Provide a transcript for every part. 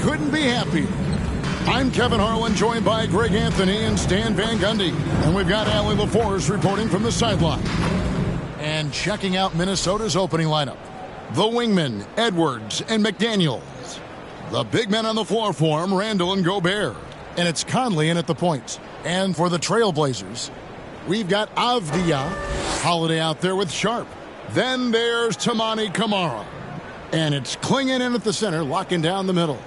couldn't be happier. I'm Kevin Harlan, joined by Greg Anthony and Stan Van Gundy. And we've got Allie LaForce reporting from the sideline. And checking out Minnesota's opening lineup. The wingmen, Edwards and McDaniels. The big men on the floor for him, Randall and Gobert. And it's Conley in at the points. And for the Trailblazers, we've got Avdia. Holiday out there with Sharp. Then there's Tamani Kamara. And it's Klingon in at the center, locking down the middle.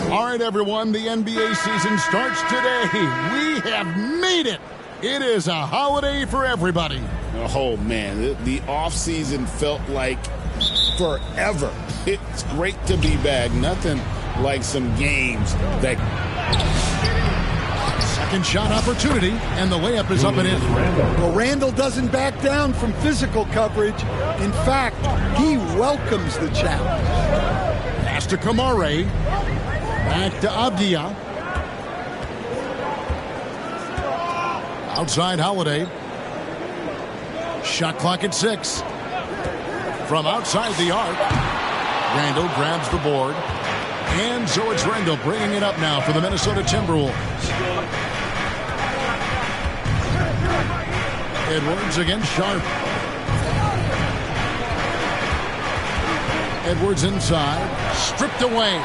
All right, everyone, the NBA season starts today. We have made it. It is a holiday for everybody. Oh, man, the offseason felt like forever. It's great to be back. Nothing like some games that... Second shot opportunity, and the layup is up and in. Well, Randall doesn't back down from physical coverage. In fact, he welcomes the challenge. Pass to Kamara. Back to Avdia. Outside Holiday. Shot clock at 6. From outside the arc, Randall grabs the board. And so it's Randall bringing it up now for the Minnesota Timberwolves. Edwards against Sharp. Edwards inside. Stripped away.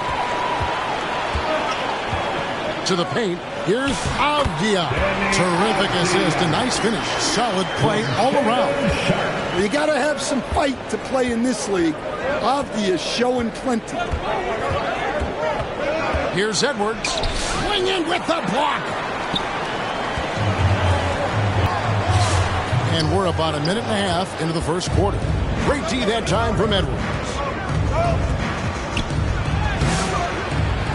To the paint. Here's Avdia. Terrific assist. A nice finish. Solid play all around. You got to have some fight to play in this league. Avdia showing plenty. Here's Edwards. Swinging with the block. And we're about a minute and a half into the first quarter. Great D that time from Edwards.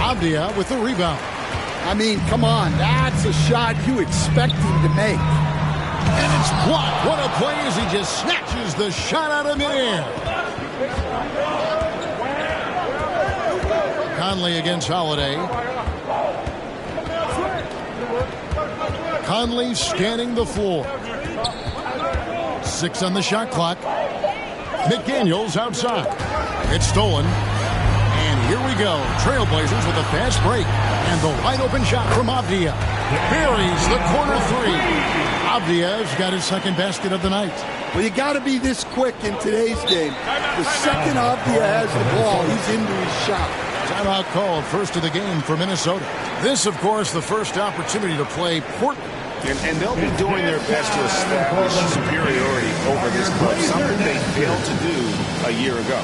Avdia with the rebound. I mean, come on. That's a shot you expect him to make. And it's blocked. What a play as he just snatches the shot out of midair. Conley against Holiday. Conley scanning the floor. 6 on the shot clock. McDaniels outside. It's stolen. And here we go. Trailblazers with a fast break. And the wide open shot from Avdia. Buries the corner 3. Avdia's got his second basket of the night. Well, you got to be this quick in today's game. The second Avdia has the ball, he's into his shot. Timeout called, first of the game for Minnesota. This, of course, the first opportunity to play Portland. And they'll be doing their best to establish superiority over this club, something they failed to do a year ago.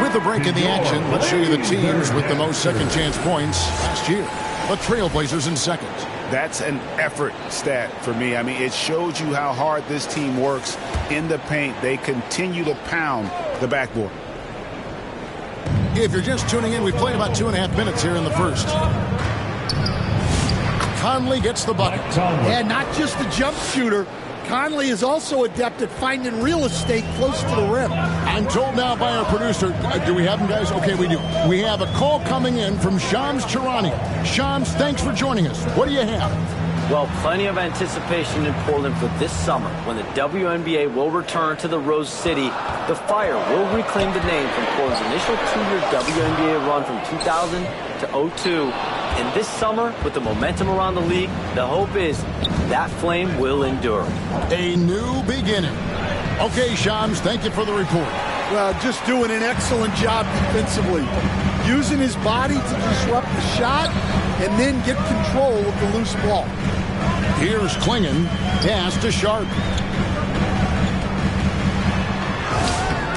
With a break in the action, let's show you the teams with the most second chance points last year. The Trailblazers in second. That's an effort stat for me. I mean, it shows you how hard this team works in the paint. They continue to pound the backboard. If you're just tuning in, we've played about 2.5 minutes here in the first. Conley gets the bucket. And not just a jump shooter. Conley is also adept at finding real estate close to the rim. I'm told now by our producer, do we have him, guys? Okay, we do. We have a call coming in from Shams Charania. Shams, thanks for joining us. What do you have? Well, plenty of anticipation in Portland for this summer when the WNBA will return to the Rose City. The Fire will reclaim the name from Portland's initial 2-year WNBA run from 2000 to 02. And this summer, with the momentum around the league, the hope is that flame will endure. A new beginning. Okay, Shams, thank you for the report. Well, just doing an excellent job defensively. Using his body to disrupt the shot and then get control of the loose ball. Here's Klingon. Pass to Sharp.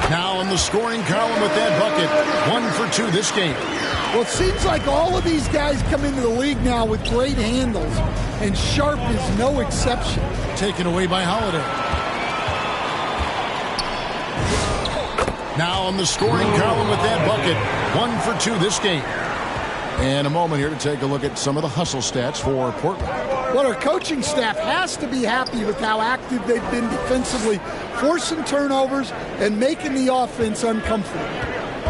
Now in the scoring column with that bucket. 1 for 2 this game. Well, it seems like all of these guys come into the league now with great handles, and Sharp is no exception. Taken away by Holiday. Now in the scoring column with that bucket. 1 for 2 this game. And a moment here to take a look at some of the hustle stats for Portland. Well, our coaching staff has to be happy with how active they've been defensively, forcing turnovers and making the offense uncomfortable.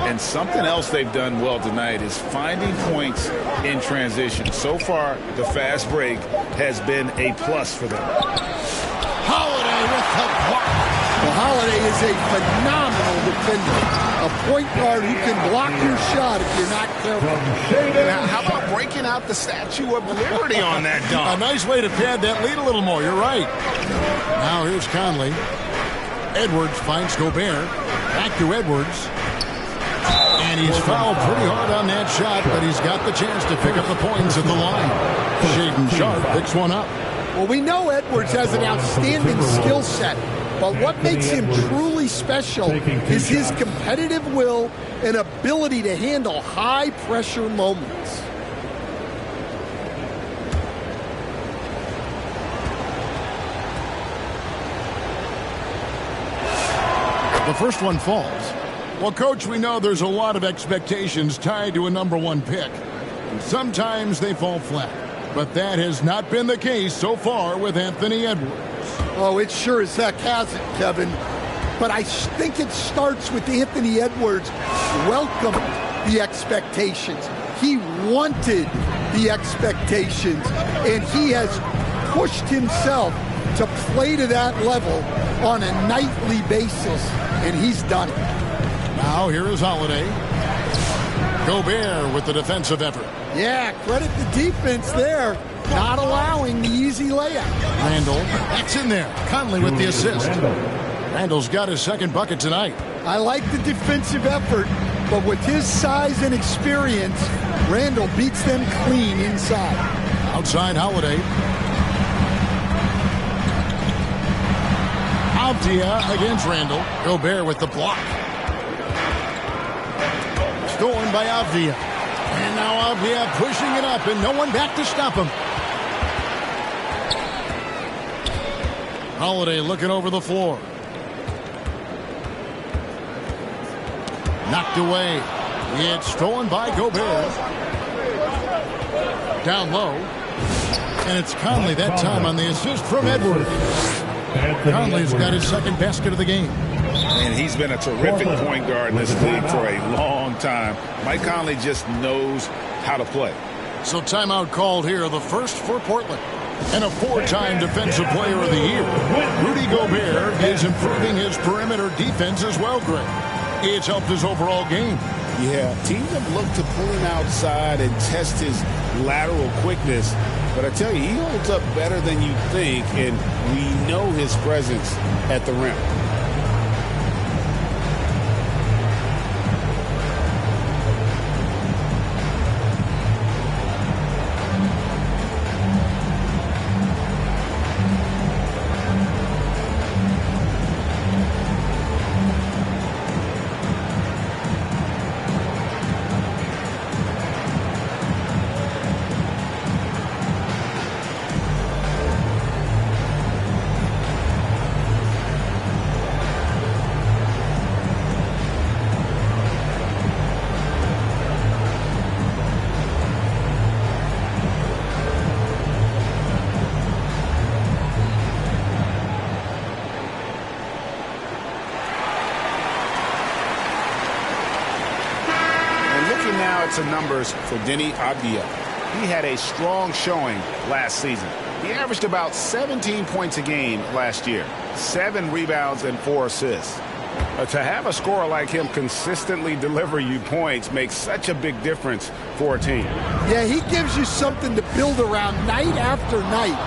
And something else they've done well tonight is finding points in transition. So far, the fast break has been a plus for them. Holiday with the block. Well, Holiday is a phenomenal defender. A point guard who can block your shot if you're not careful. Now, how about breaking out the Statue of Liberty on that dunk? A nice way to pad that lead a little more. You're right. Now here's Conley. Edwards finds Gobert. Back to Edwards. And he's fouled pretty hard on that shot, but he's got the chance to pick up the points at the line. Shaedon Sharp picks one up. Well, we know Edwards has an outstanding skill set, but what makes him truly special is his competitive will and ability to handle high-pressure moments. The first one falls. Well, Coach, we know there's a lot of expectations tied to a #1 pick. And sometimes they fall flat. But that has not been the case so far with Anthony Edwards. Oh, it sure as heck hasn't, Kevin. But I think it starts with Anthony Edwards welcomed the expectations. He wanted the expectations, and he has pushed himself to play to that level on a nightly basis, and he's done it. Now here is Holiday. Gobert with the defensive effort. Yeah, credit the defense there, not allowing the easy layup. Randall, that's in there. Conley with the assist. Randall's got his second bucket tonight. I like the defensive effort, but with his size and experience, Randall beats them clean inside. Outside Holiday. Avdia against Randall. Gobert with the block. Stolen by Avdia. And now Avdia pushing it up, and no one back to stop him. Holiday looking over the floor. Knocked away. It's stolen by Gobert. Down low. And it's Conley that time on the assist from Edwards. Conley's got his second basket of the game. And he's been a terrific point guard in this league for a long time. Mike Conley just knows how to play. So timeout called here, the first for Portland. And a 4-time Defensive Player of the Year. Rudy Gobert is improving his perimeter defense as well, Greg. It's helped his overall game. Yeah, teams have looked to pull him outside and test his lateral quickness. But I tell you, he holds up better than you think, and we know his presence at the rim. To numbers for Deni Avdia. He had a strong showing last season. He averaged about 17 points a game last year, 7 rebounds and 4 assists. To have a scorer like him consistently deliver you points makes such a big difference for a team. Yeah, he gives you something to build around night after night.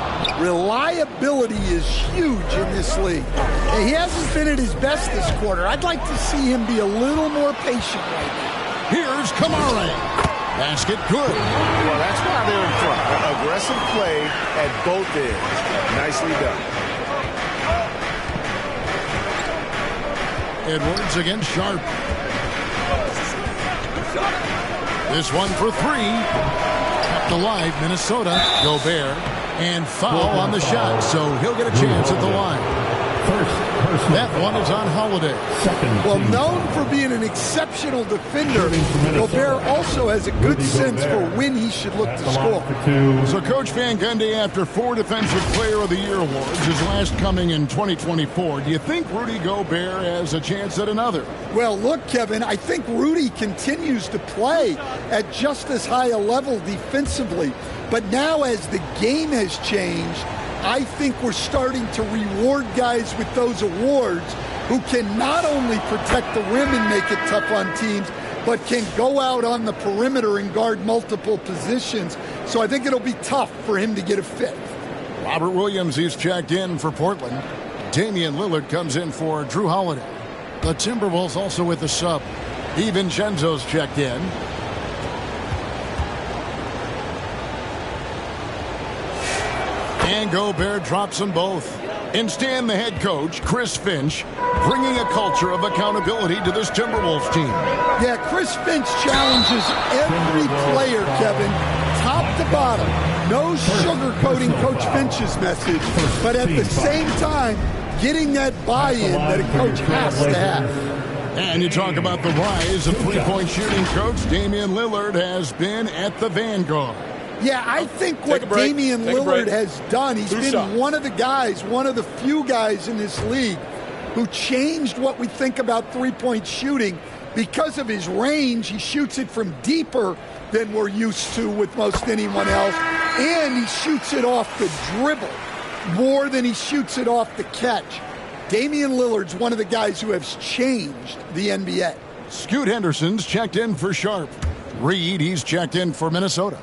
Reliability is huge in this league. And he hasn't been at his best this quarter. I'd like to see him be a little more patient right now. Here's Kamara. Basket good. Well, that's why they're in front. Aggressive play at both ends. Nicely done. Edwards against Sharp. This one for three. Kept alive, Minnesota. Gobert. And foul on the shot, so he'll get a chance at the line. That one is on Holiday. Well, known for being an exceptional defender, Gobert also has a good sense for when he should look to score. So Coach Van Gundy, after 4 Defensive Player of the Year awards, his last coming in 2024, do you think Rudy Gobert has a chance at another? Well, look, Kevin, I think Rudy continues to play at just as high a level defensively. But now as the game has changed, I think we're starting to reward guys with those awards who can not only protect the rim and make it tough on teams, but can go out on the perimeter and guard multiple positions. So I think it'll be tough for him to get a fifth. Robert Williams, he's checked in for Portland. Damian Lillard comes in for Drew Holiday. The Timberwolves also with the sub. DiVincenzo's checked in. And Gobert drops them both. And Stan, the head coach, Chris Finch, bringing a culture of accountability to this Timberwolves team. Yeah, Chris Finch challenges every player, Kevin, top to bottom. No sugarcoating Coach Finch's message, but at the same time, getting that buy-in that a coach has to have. And you talk about the rise of three-point shooting, Coach. Damian Lillard has been at the vanguard. Yeah, I think what Damian Lillard has done, he's been one of the guys, one of the few guys in this league who changed what we think about three-point shooting. Because of his range, he shoots it from deeper than we're used to with most anyone else, and he shoots it off the dribble more than he shoots it off the catch. Damian Lillard's one of the guys who has changed the NBA. Scoot Henderson's checked in for Sharp. Reed, he's checked in for Minnesota.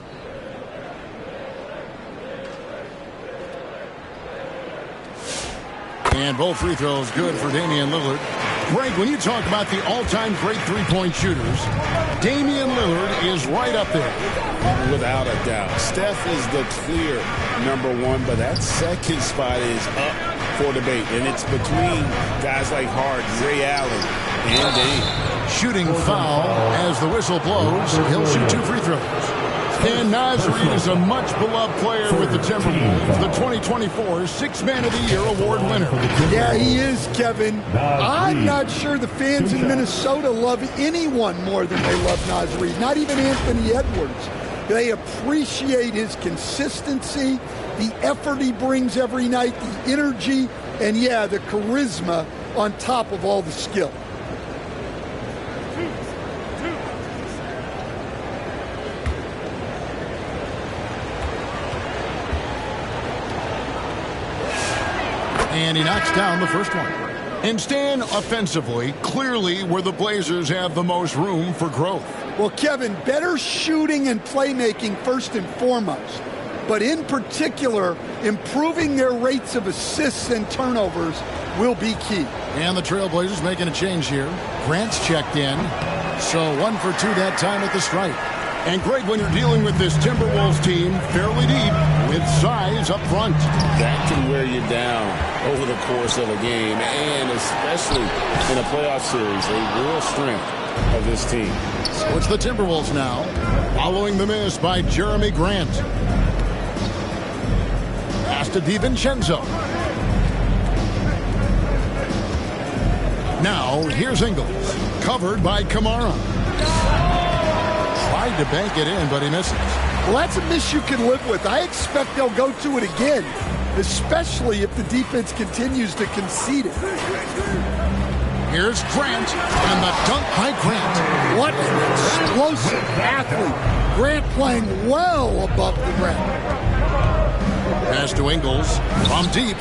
And both free throws good for Damian Lillard. Greg, when you talk about the all-time great three-point shooters, Damian Lillard is right up there. Without a doubt. Steph is the clear number one, but that second spot is up for debate. And it's between guys like Hart, Ray Allen, and Dame. Shooting foul as the whistle blows. He'll shoot 2 free throws. And Naz Reid is a much-beloved player with the Timberwolves, the 2024 Sixth Man of the Year award winner. Yeah, he is, Kevin. I'm not sure the fans in Minnesota love anyone more than they love Naz Reid, not even Anthony Edwards. They appreciate his consistency, the effort he brings every night, the energy, and, yeah, the charisma on top of all the skill. And he knocks down the first one. And Stan, offensively, clearly where the Blazers have the most room for growth. Well, Kevin, better shooting and playmaking first and foremost. But in particular, improving their rates of assists and turnovers will be key. And the Trailblazers making a change here. Grant's checked in. So 1 for 2 that time at the stripe. And Greg, when you're dealing with this Timberwolves team fairly deep with size up front, that can wear you down over the course of a game, and especially in a playoff series, a real strength of this team. So it's the Timberwolves now, following the miss by Jeremy Grant. Pass to DiVincenzo. Now here's Ingles, covered by Kamara. Tried to bank it in, but he misses. Well, that's a miss you can live with. I expect they'll go to it again, especially if the defense continues to concede it. Here's Grant, and the dunk by Grant. What an explosive athlete. Grant playing well above the rim. Pass to Ingles from deep.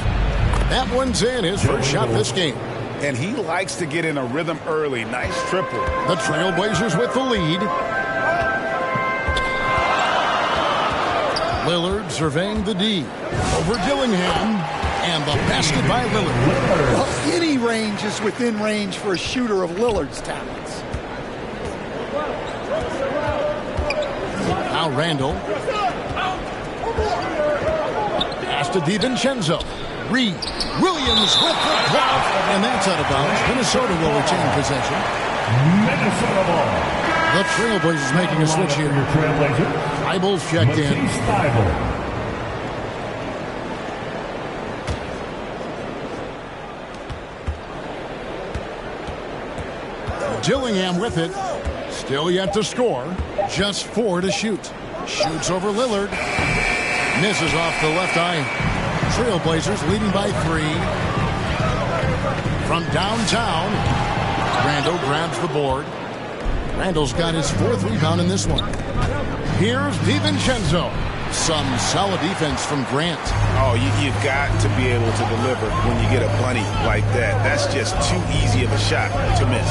That one's in, his first shot this game. and he likes to get in a rhythm early. Nice triple. The Trailblazers with the lead. Lillard surveying the D. Over Dillingham. And the basket by Lillard. Well, any range is within range for a shooter of Lillard's talents. Now Randall. Pass to DiVincenzo. Reed. Williams with the block. And that's out of bounds. Minnesota will retain possession. Minnesota ball. The Trailblazers making a switch here. Tyball's checked in. Dillingham with it. Still yet to score. Just 4 to shoot. Shoots over Lillard. Misses off the left eye. Trailblazers leading by 3. From downtown, Randall grabs the board. Randall's got his 4th rebound in this one. Here's DiVincenzo. Some solid defense from Grant. Oh, you've got to be able to deliver when you get a bunny like that. That's just too easy of a shot to miss.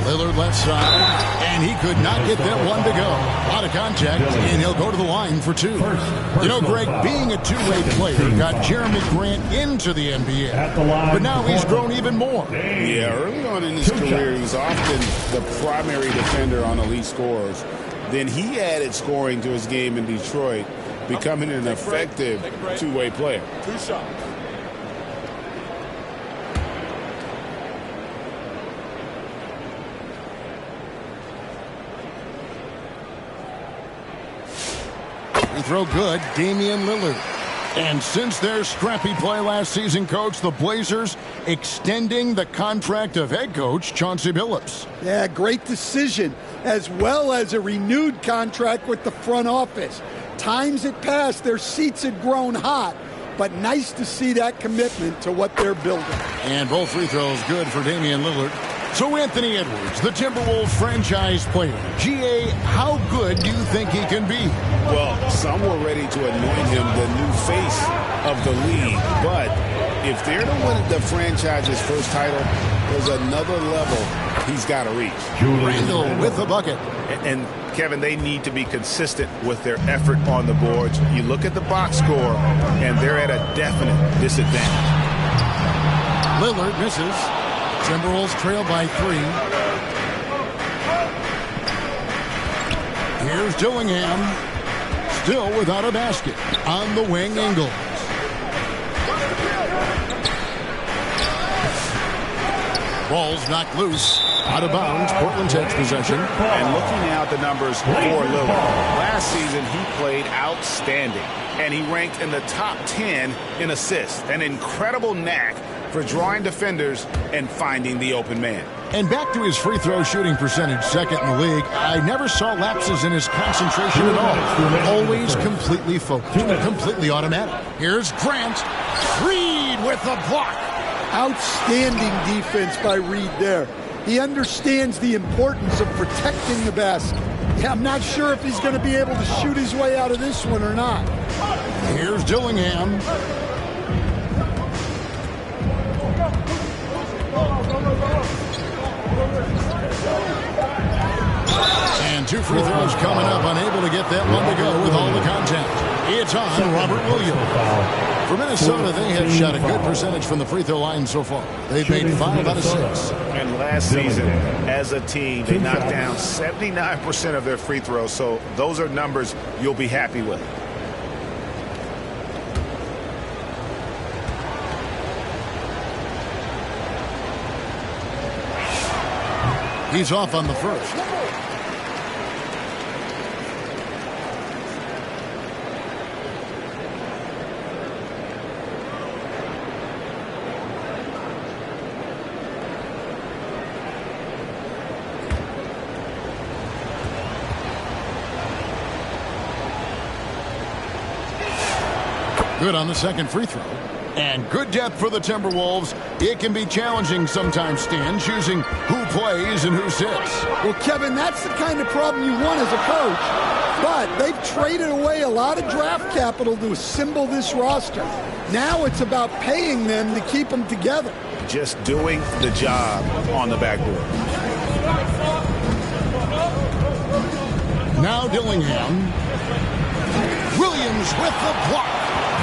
Lillard left side, and he could not get that one to go. A lot of contact, and he'll go to the line for 2. You know, Greg, being a two-way player got Jeremy Grant into the NBA, but now he's grown even more. Yeah, early on in his career, he was often the primary defender on elite scorers. Then he added scoring to his game in Detroit, becoming an effective two-way player. 2 shots. Throw good, Damian Lillard. And since their scrappy play last season, Coach, the Blazers extending the contract of head coach Chauncey Billups. Yeah, great decision, as well as a renewed contract with the front office. Times had passed, their seats had grown hot, but nice to see that commitment to what they're building. And both free throws good for Damian Lillard. So Anthony Edwards, the Timberwolves franchise player. GA, how good do you think he can be? Well, some were ready to anoint him the new face of the league. But if they're to win the franchise's first title, there's another level he's got to reach. Randall with the bucket. And Kevin, they need to be consistent with their effort on the boards. You look at the box score, and they're at a definite disadvantage. Lillard misses. Timberwolves trail by 3. Here's Dillingham. Still without a basket. On the wing, Ingles. Ball's knocked loose. Out of bounds. Portland takes possession. And looking out the numbers for Lillard. Last season, he played outstanding. And he ranked in the top 10 in assists. An incredible knack for drawing defenders and finding the open man. And back to his free throw shooting percentage, 2nd in the league. I never saw lapses in his concentration at all. Always completely focused, completely automatic. Here's Grant. Reed with the block. Outstanding defense by Reed there. He understands the importance of protecting the basket. Yeah, I'm not sure if he's going to be able to shoot his way out of this one or not. Here's Dillingham. And 2 free throws coming up, unable to get that one to go with all the contact. It's on Robert Williams. For Minnesota, they have shot a good percentage from the free throw line so far. They've made 5 out of 6. And last season, as a team, they knocked down 79% of their free throws, so those are numbers you'll be happy with. He's off on the first. Good on the second free throw. And good depth for the Timberwolves. It can be challenging sometimes, Stan, choosing who plays and who sits. Well, Kevin, that's the kind of problem you want as a coach. But they've traded away a lot of draft capital to assemble this roster. Now it's about paying them to keep them together. Just doing the job on the backboard. Now Dillingham. Williams with the block.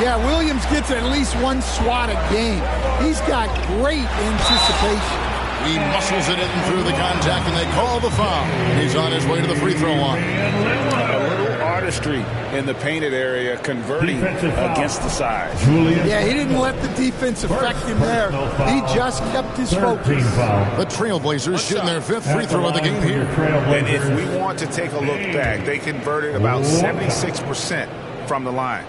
Yeah, Williams gets at least one swat a game. He's got great anticipation. He muscles it in through the contact, and they call the foul. He's on his way to the free throw line. A little artistry in the painted area, converting against the side. Yeah, he didn't let the defense affect him there. He just kept his focus. The Trailblazers shooting their 5th free throw of the game here. And if we want to take a look back, they converted about 76% from the line.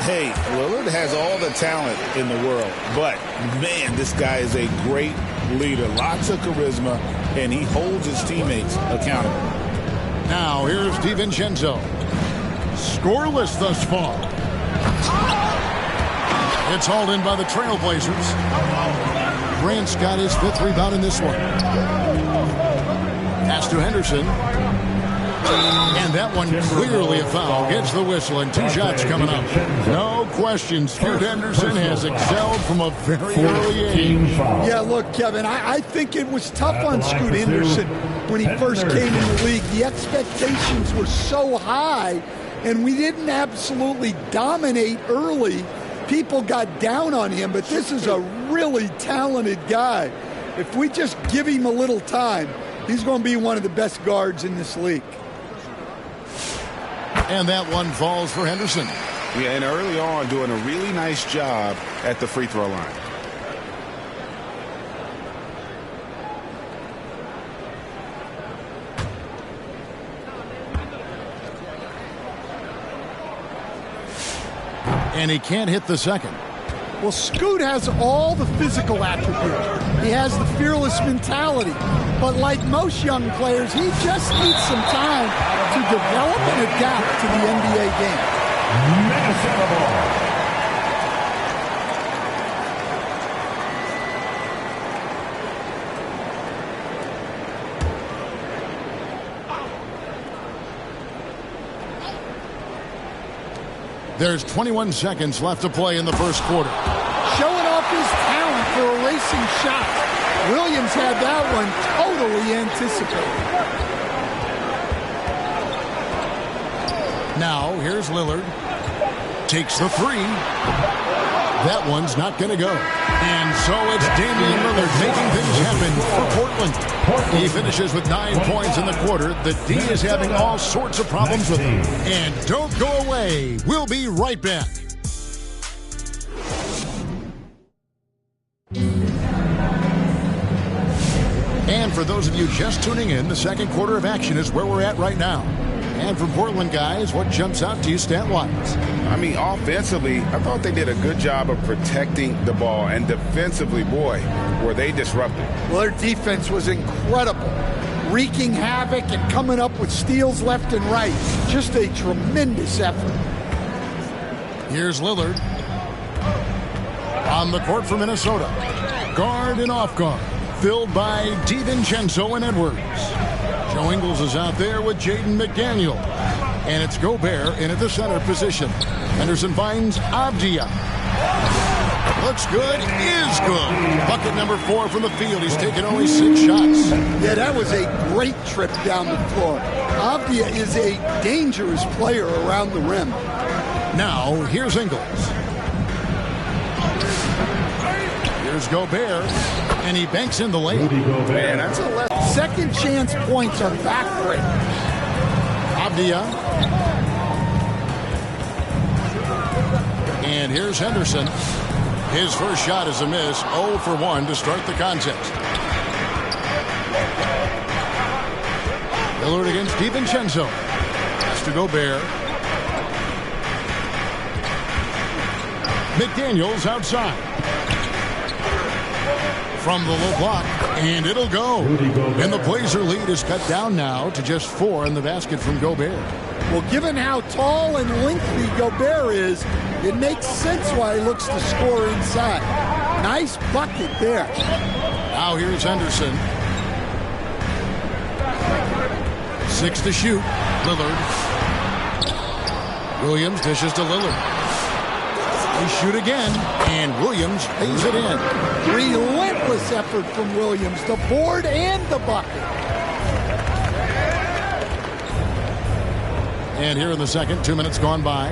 Hey, Lillard has all the talent in the world, but, man, this guy is a great leader. Lots of charisma, and he holds his teammates accountable. Now, here's DiVincenzo. Scoreless thus far. It's hauled in by the Trailblazers. Grant's got his 5th rebound in this one. Pass to Henderson. And that one clearly a foul. Gets the whistle, and 2 shots coming up. No question, Scoot Henderson has excelled from a very early age. Yeah, look, Kevin, I think it was tough on Scoot Henderson when he first came in the league. The expectations were so high, and we didn't absolutely dominate early. People got down on him, but this is a really talented guy. If we just give him a little time, he's going to be one of the best guards in this league. And that one falls for Henderson. Yeah, and early on doing a really nice job at the free throw line. And he can't hit the second. Well, Scoot has all the physical attributes. He has the fearless mentality. But like most young players, he just needs some time to develop and adapt to the NBA game. Minnesota ball. There's 21 seconds left to play in the first quarter. Showing off his talent for erasing shots. Williams had that one totally anticipated. Now, here's Lillard. Takes the 3. That one's not going to go. And so it's Damian Lillard making things happen for Portland. He finishes with 9 points in the quarter. The D is having all sorts of problems with him. And don't go away. We'll be right back. And for those of you just tuning in, the second quarter of action is where we're at right now. And from Portland, guys, what jumps out to you stat-wise? I mean, offensively, I thought they did a good job of protecting the ball. And defensively, boy, were they disruptive. Well, their defense was incredible. Wreaking havoc and coming up with steals left and right. Just a tremendous effort. Here's Lillard. On the court for Minnesota. Guard and off guard. Filled by DiVincenzo and Edwards. Joe Ingles is out there with Jaden McDaniel. And it's Gobert in at the center position. Henderson finds Avdia. Looks good, is good. Bucket number 4 from the field. He's taken only 6 shots. Yeah, that was a great trip down the floor. Avdia is a dangerous player around the rim. Now, here's Ingles. Here's Gobert. And he banks in the lane. Man, that's a left. Second chance points are backbreakers. Avdia. And here's Henderson. His first shot is a miss. 0 for 1 to start the contest. Lillard against DiVincenzo. Pass to Gobert. McDaniels outside. From the low block, and it'll go. And the Blazer lead is cut down now to just 4 in the basket from Gobert. Well, given how tall and lengthy Gobert is, it makes sense why he looks to score inside. Nice bucket there. Now here's Henderson. 6 to shoot. Lillard. Williams dishes to Lillard. They shoot again, and Williams pays it in. Relentless effort from Williams, the board and the bucket. And here in the second, 2 minutes gone by.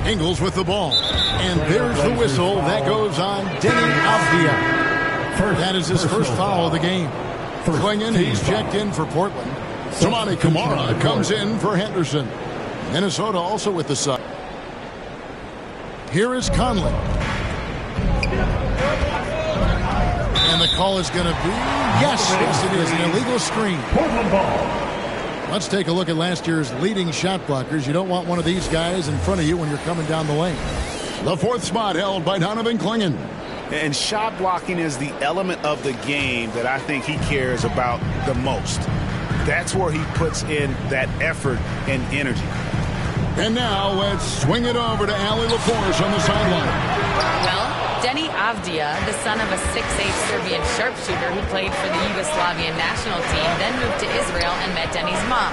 Ingles with the ball. And there's the whistle. That goes on Denny Avdia. That is his first foul of the game. Klingon, he's checked in for Portland. Toumani Camara comes in for Henderson. Minnesota also with the sub. Here is Conley. And the call is going to be, yes, it is, an illegal screen. Let's take a look at last year's leading shot blockers. You don't want one of these guys in front of you when you're coming down the lane. The fourth spot held by Donovan Klingon. And shot blocking is the element of the game that I think he cares about the most. That's where he puts in that effort and energy. And now let's swing it over to Allie LaForce on the sideline. Well, Denny Avdia, the son of a 6'8 Serbian sharpshooter who played for the Yugoslavian national team, then moved to Israel and met Denny's mom.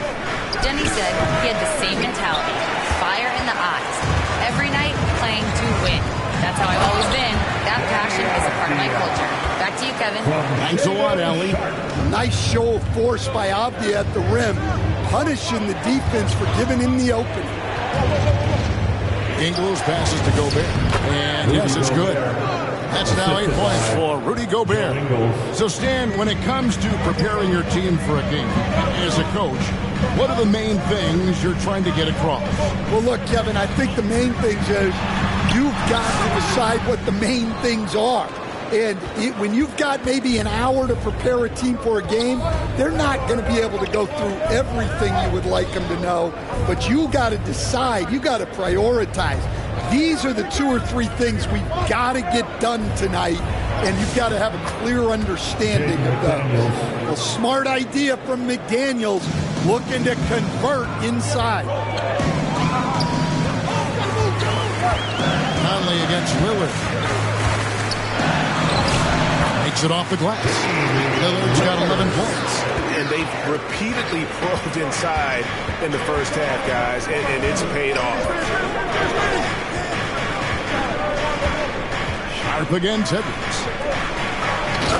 Denny said he had the same mentality, fire in the eyes. Every night, playing to win. That's how I've always been. That passion is a part of my culture. Back to you, Kevin. Thanks a lot, Allie. Nice show of force by Avdia at the rim, punishing the defense for giving him the opening. Ingles passes to Gobert. And yes, it's good. That's now 8 points for Rudy Gobert. So, Stan, when it comes to preparing your team for a game, as a coach, what are the main things you're trying to get across? Well, look, Kevin, I think the main things is you've got to decide what the main things are. And when you've got maybe an hour to prepare a team for a game, they're not going to be able to go through everything you would like them to know. But you got to decide. You got to prioritize. These are the 2 or 3 things we've got to get done tonight, and you've got to have a clear understanding of those. Well, smart idea from McDaniels, looking to convert inside. Conley against Lillard. Makes it off the glass. Lillard's got 11 points. And they've repeatedly probed inside in the first half, guys, and it's paid off. Sharp again, Tebyous.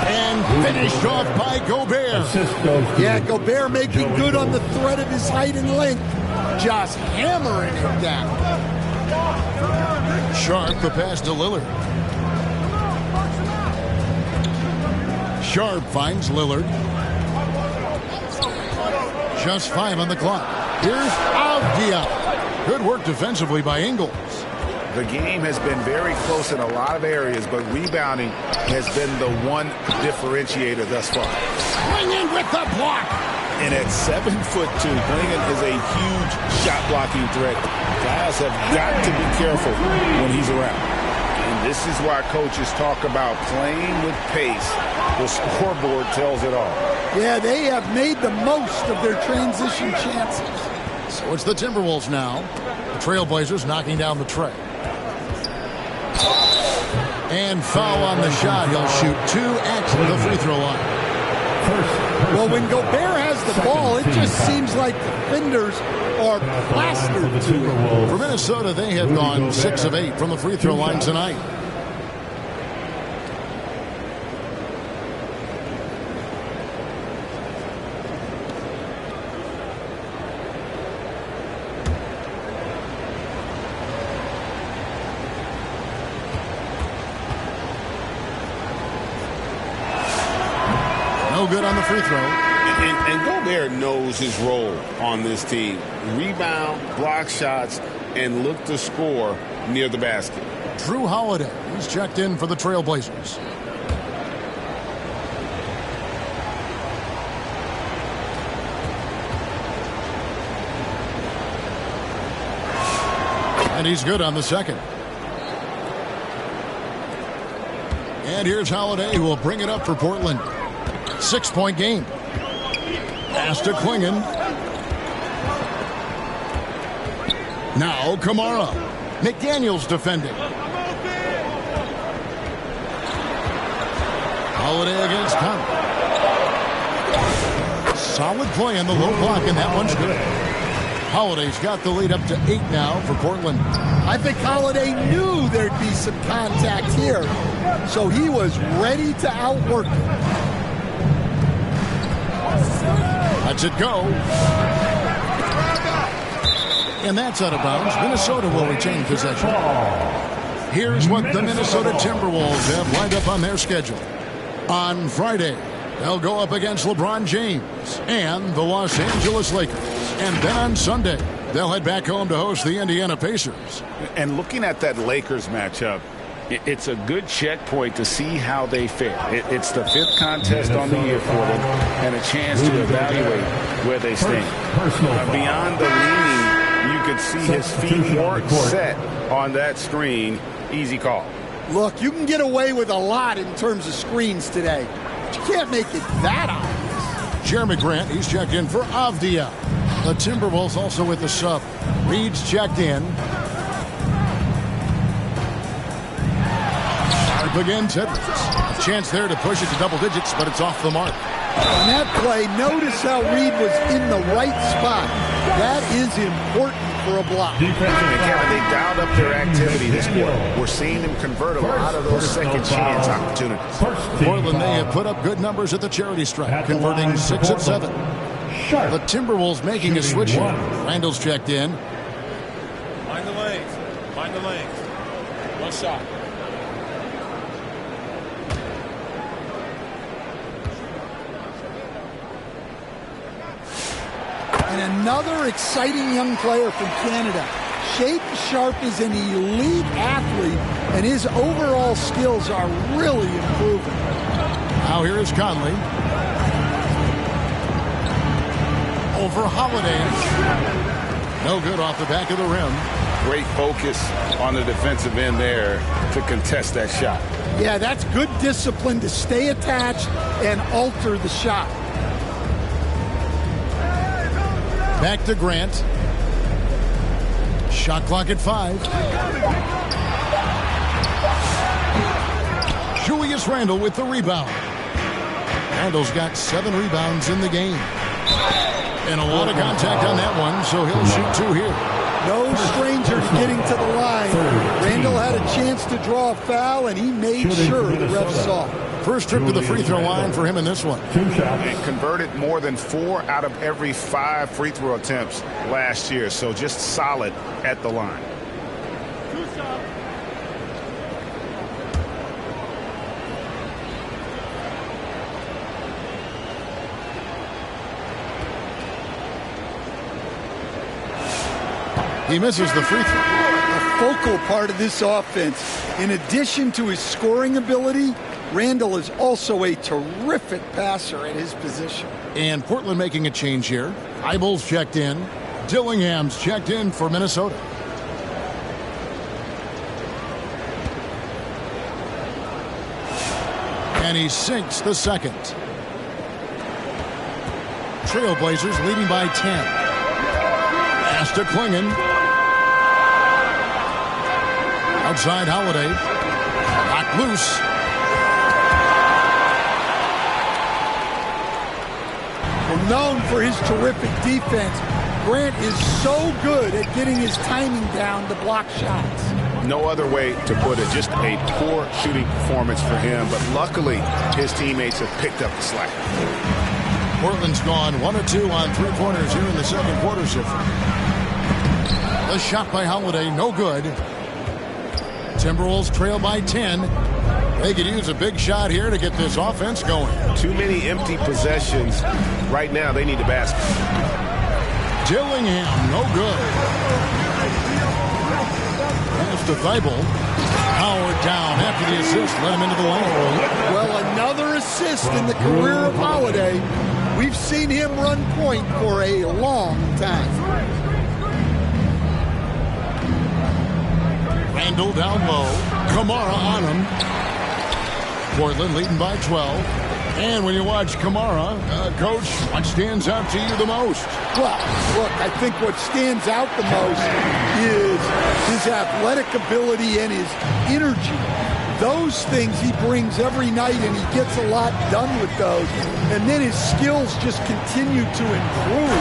And finished off by Gobert. Yeah, Gobert making good on the threat of his height and length. Just hammering it down. Sharp the pass to Lillard. Sharp finds Lillard. Just 5 on the clock. Here's Avdia. Good work defensively by Ingles. The game has been very close in a lot of areas, but rebounding has been the one differentiator thus far. Klingon with the block. And at 7'2", Klingon is a huge shot blocking threat. Guys have got to be careful when he's around. And this is why coaches talk about playing with pace. The scoreboard tells it all. Yeah, they have made the most of their transition chances. So it's the Timberwolves now. The Trailblazers knocking down the tray. And foul on the shot. He'll shoot 2 at the free throw line. Well, when Gobert has the ball, it just seems like defenders are plastered to him. For Minnesota, they have gone 6 of 8 from the free throw line tonight. No good on the free throw. And Gobert knows his role on this team. Rebound, block shots, and look to score near the basket. Drew Holiday, he's checked in for the Trailblazers. And he's good on the second. And here's Holiday, who will bring it up for Portland. 6-point game. Pass to Klingon. Now Camara. McDaniels defending. Holiday against Conley. Solid play on the low block, and that one's good. Holiday's got the lead up to 8 now for Portland. I think Holiday knew there'd be some contact here, so he was ready to outwork it. Lets it go. And that's out of bounds. Minnesota will retain possession. Here's what the Minnesota Timberwolves have lined up on their schedule. On Friday, they'll go up against LeBron James and the Los Angeles Lakers. And then on Sunday, they'll head back home to host the Indiana Pacers. And looking at that Lakers matchup, it's a good checkpoint to see how they fare. It's the 5th contest on the year for them and a chance to evaluate where they stand. Beyond the leaning, you could see his feet weren't set on that screen. Easy call. Look, you can get away with a lot in terms of screens today, but you can't make it that obvious. Jeremy Grant, he's checked in for Avdia. The Timberwolves also with the sub. Reed's checked in. Sharp again, Tebyous. A chance there to push it to double digits, but it's off the mark. On that play, notice how Reed was in the right spot. That is important for a block. And Kevin, they dialed up their activity this quarter. We're seeing them convert a lot of those second chance opportunities. Portland, they have put up good numbers at the charity stripe, converting 6 of 7. The Timberwolves making a switch here. Randall's checked in. Mind the lanes. Mind the lanes. One shot. And another exciting young player from Canada. Shaden Sharp is an elite athlete, and his overall skills are really improving. Now here is Conley. Over Holiday. No good off the back of the rim. Great focus on the defensive end there to contest that shot. Yeah, that's good discipline to stay attached and alter the shot. Back to Grant. Shot clock at 5. Julius Randle with the rebound. Randle's got 7 rebounds in the game. And a lot of contact on that one, so he'll shoot 2 here. No stranger to getting to the line. Randle had a chance to draw a foul, and he made sure the ref saw it. First trip to the free throw line for him in this one. And converted more than 4 out of every 5 free throw attempts last year, so just solid at the line. He misses the free throw. A focal part of this offense. In addition to his scoring ability, Randle is also a terrific passer at his position. And Portland making a change here. Eibel's checked in. Dillingham's checked in for Minnesota. And he sinks the second. Trailblazers leading by 10. Pass to Klingon. Outside Holiday. Locked loose. Well, known for his terrific defense, Grant is so good at getting his timing down to block shots. No other way to put it, just a poor shooting performance for him, but luckily his teammates have picked up the slack. Portland's gone 1 of 2 on 3-pointers here in the second quarter so far. The shot by Holiday, no good. Timberwolves trail by 10. They could use a big shot here to get this offense going. Too many empty possessions. Right now, they need a basket. Dillingham, no good. Pass to Thibault. Howard down after the assist. Let him into the lane. Well, another assist in the career of Holiday. We've seen him run point for a long time. Randle down low. Kamara on him. Portland leading by 12. And when you watch Kamara, Coach, what stands out to you the most? Well, look, I think what stands out the most is his athletic ability and his energy. Those things he brings every night, and he gets a lot done with those. And then his skills just continue to improve.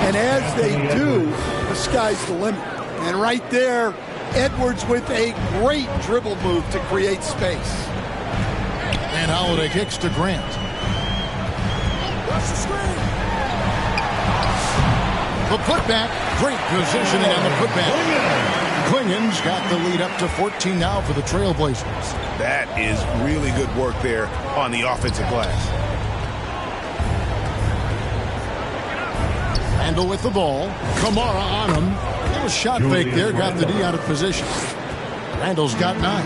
And as they do, the sky's the limit. And right there, Edwards with a great dribble move to create space. And Holiday kicks to Grant. That's the screen. The putback. Great positioning on the putback. Klingen's got the lead up to 14 now for the Trailblazers. That is really good work there on the offensive glass. Randall with the ball. Kamara on him. A little shot fake there. Got the D out of position. Randall's got 9.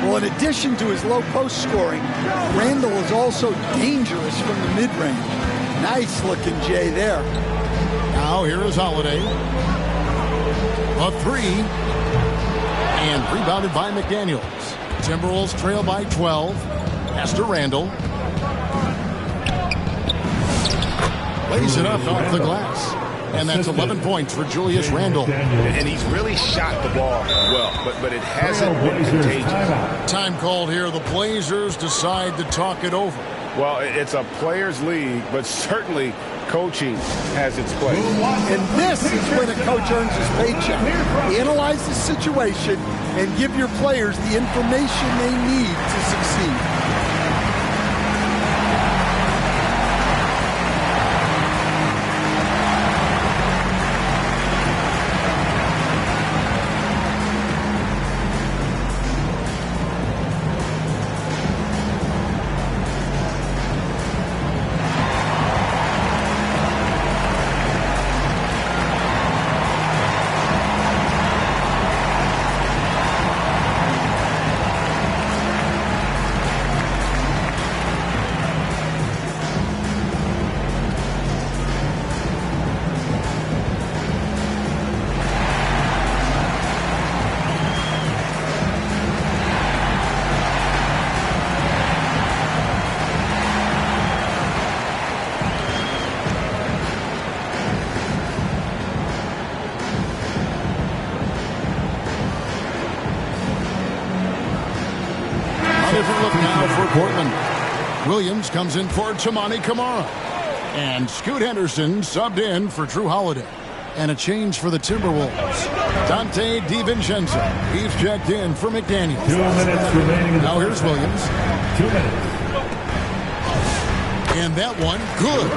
Well, in addition to his low post scoring, Randall is also dangerous from the mid-range. Nice looking Jay there. Now here is Holiday. A 3. And rebounded by McDaniels. Timberwolves trail by 12. Pass to Randall. Lays it up off the glass. And that's 11 points for Julius Randle. And he's really shot the ball well, but it hasn't been contagious. Time called here. The Blazers decide to talk it over. Well, it's a players' league, but certainly coaching has its place. And this is when a coach earns his paycheck. Analyze the situation and give your players the information they need to succeed. Different look now for Portland. Williams comes in for Tamani Kamara. And Scoot Henderson subbed in for Drew Holiday. And a change for the Timberwolves. Dante DiVincenzo. He's checked in for McDaniels. 2 minutes remaining. Now here's Williams. 2 minutes. And that one, good.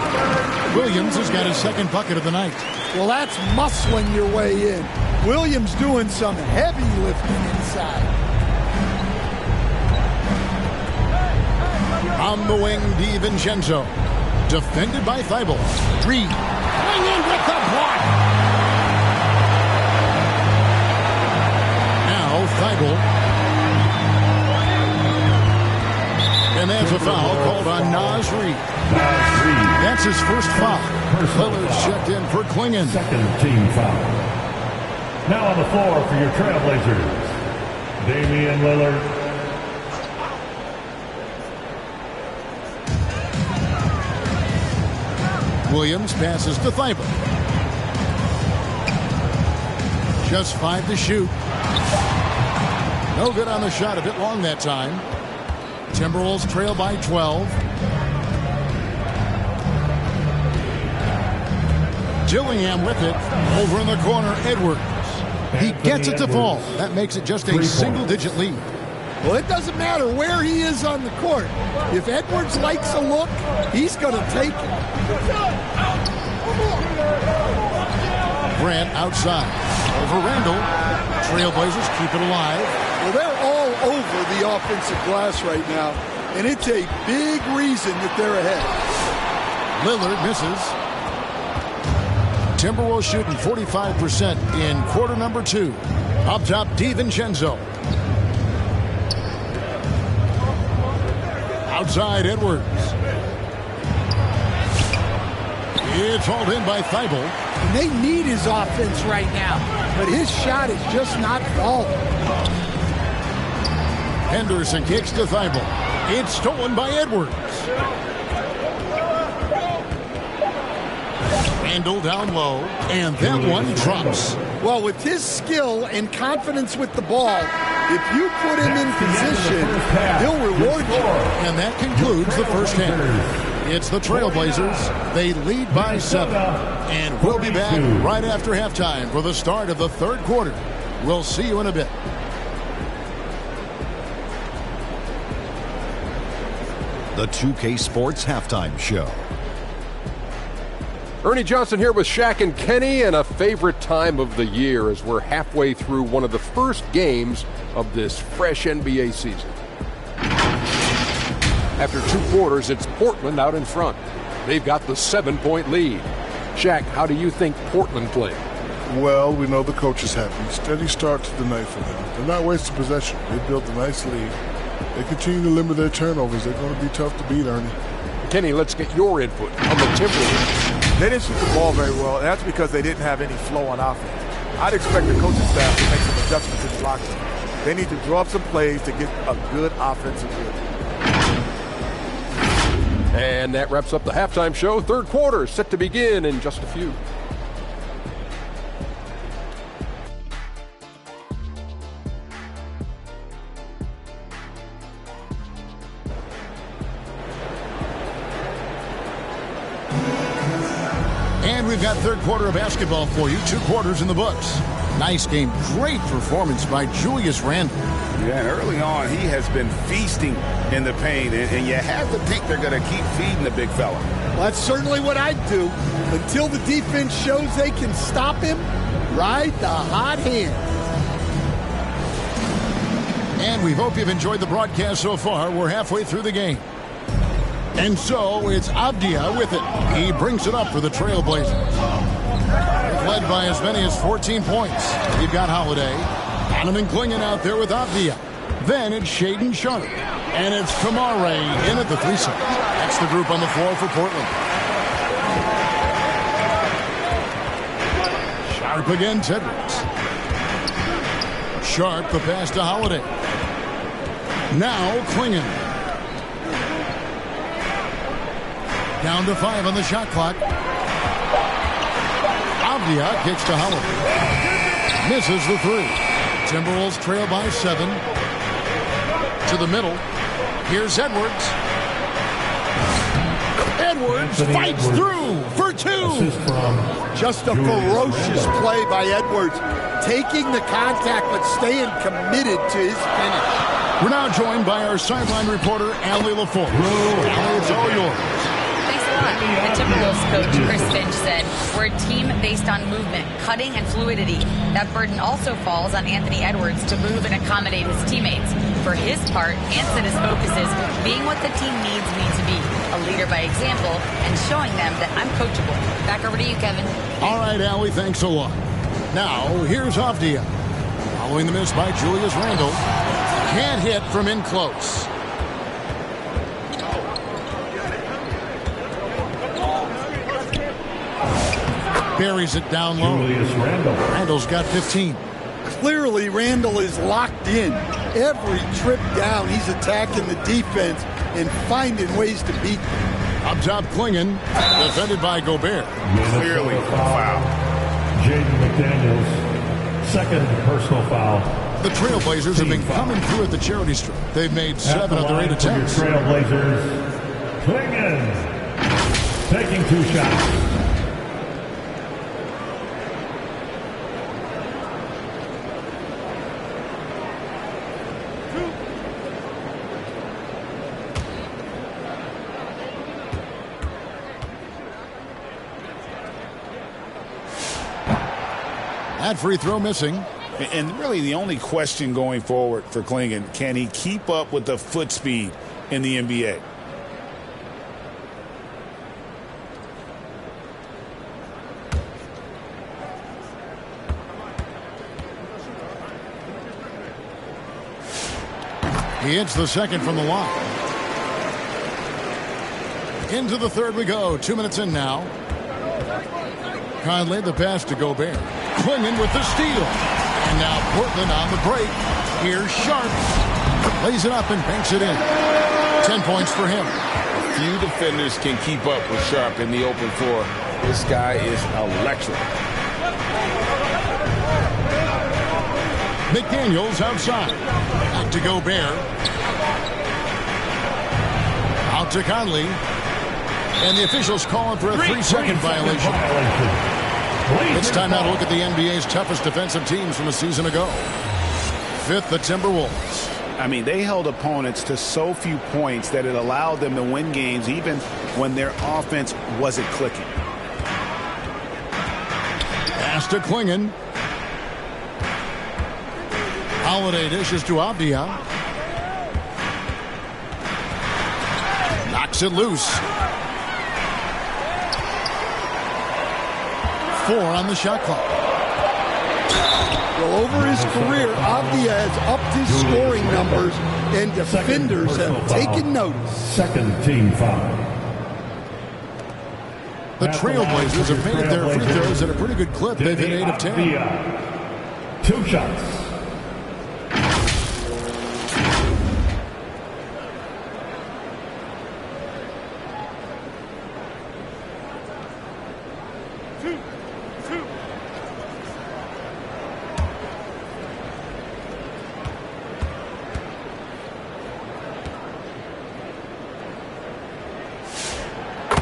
Williams has got his second bucket of the night. Well, that's muscling your way in. Williams doing some heavy lifting inside. On the wing, DiVincenzo. Defended by Thibault. Reed. Going in with the block. Now Thibault. And that's a foul called on Naz Reid. That's his first foul. Lillard's checked in for Klingen. Second team foul. Now on the floor for your Trailblazers, Damian Lillard. Williams passes to Thibault. Just 5 to shoot. No good on the shot. A bit long that time. Timberwolves trail by 12. Gillingham with it. Over in the corner, Edwards. He gets it to fall. That makes it just a single-digit lead. Well, it doesn't matter where he is on the court. If Edwards likes a look, he's going to take it. Grant outside. Over Randall. Trailblazers keep it alive. Well, they're all over the offensive glass right now, and it's a big reason that they're ahead. Lillard misses. Timberwolves shooting 45% in quarter number 2. Up top, DiVincenzo. Outside, Edwards. It's hauled in by Thibault. And they need his offense right now, but his shot is just not falling. Henderson kicks to Thibault. It's stolen by Edwards. Randall down low, and that one drops. Well, with his skill and confidence with the ball, If you put him in position, he'll reward you. And that concludes the first half. It's the Trailblazers. They lead by 7. And we'll be back right after halftime for the start of the third quarter. We'll see you in a bit. The 2K Sports Halftime Show. Ernie Johnson here with Shaq and Kenny, and a favorite time of the year as we're halfway through one of the first games of this fresh NBA season. After 2 quarters, it's Portland out in front. They've got the 7-point lead. Shaq, how do you think Portland played? Well, we know the coach is happy. Steady start to the night for them. They're not wasting possession. They built a nice lead. They continue to limit their turnovers. They're going to be tough to beat, Ernie. Kenny, let's get your input on the Timberwolves. They didn't shoot the ball very well, and that's because they didn't have any flow on offense. I'd expect the coaching staff to make some adjustments in the locker room. They need to draw up some plays to get a good offensive rhythm. And that wraps up the halftime show. Third quarter set to begin in just a few. And we've got third quarter of basketball for you. 2 quarters in the books. Nice game. Great performance by Julius Randle. Yeah, and early on, he has been feasting in the paint, and you have to think they're going to keep feeding the big fella. Well, that's certainly what I'd do. Until the defense shows they can stop him, ride the hot hand. And we hope you've enjoyed the broadcast so far. We're halfway through the game. And so it's Avdia with it. He brings it up for the Trailblazers. Led by as many as 14 points. You've got Holiday. Hanneman Klingen out there with Avdia. Then it's Shaedon Sharpe. And it's Kamare in at the 3 side. That's the group on the floor for Portland. Sharpe again, Tebyous. Sharpe, the pass to Holiday. Now Klingen. Down to 5 on the shot clock. Avdia kicks to Holiday. Misses the 3. Timberwolves trail by 7. To the middle. Here's Edwards. Edwards fights through for 2. Just a ferocious play by Edwards. Taking the contact but staying committed to his finish. We're now joined by our sideline reporter, Allie LaForce. Allie, it's all yours. The Timberwolves coach, Chris Finch, said, "We're a team based on movement, cutting, and fluidity. That burden also falls on Anthony Edwards to move and accommodate his teammates. For his part, Ant said his focus is being what the team needs me to be, a leader by example, and showing them that I'm coachable." Back over to you, Kevin. All right, Allie, thanks a lot. Now, here's Avdia. Following the miss by Julius Randle. Can't hit from in close. Buries it down low. Julius Randle. Randle's got 15. Clearly, Randle is locked in. Every trip down, he's attacking the defense and finding ways to beat them. Up top, Klingen, defended by Gobert. Clearly a foul. Jaden McDaniels, second personal foul. The Trailblazers have been coming through at the charity stripe. They've made 7 of their 8 attempts. Trailblazers, Klingen, taking 2 shots. That free throw missing. And really the only question going forward for Klingen, can he keep up with the foot speed in the NBA? He hits the second from the line. Into the third we go. 2 minutes in now. Conley the pass to Gobert. Klingen with the steal. And now Portland on the break. Here's Sharpe. Lays it up and banks it in. 10 points for him. Few defenders can keep up with Sharpe in the open floor. This guy is electric. McDaniels outside. Back to Gobert. Out to Conley. And the officials calling for a 3-second violation. It's time now to look at the NBA's toughest defensive teams from a season ago. Fifth, the Timberwolves. I mean, they held opponents to so few points that it allowed them to win games even when their offense wasn't clicking. Pass to Klingon. Holiday dishes to Avdia. Knocks it loose. 4 on the shot clock. Well, over his career, Avdia has upped his scoring numbers, and defenders have taken notice. Second team foul. The Trailblazers have made their free throws at a pretty good clip. They've hit 8 of 10. 2 shots.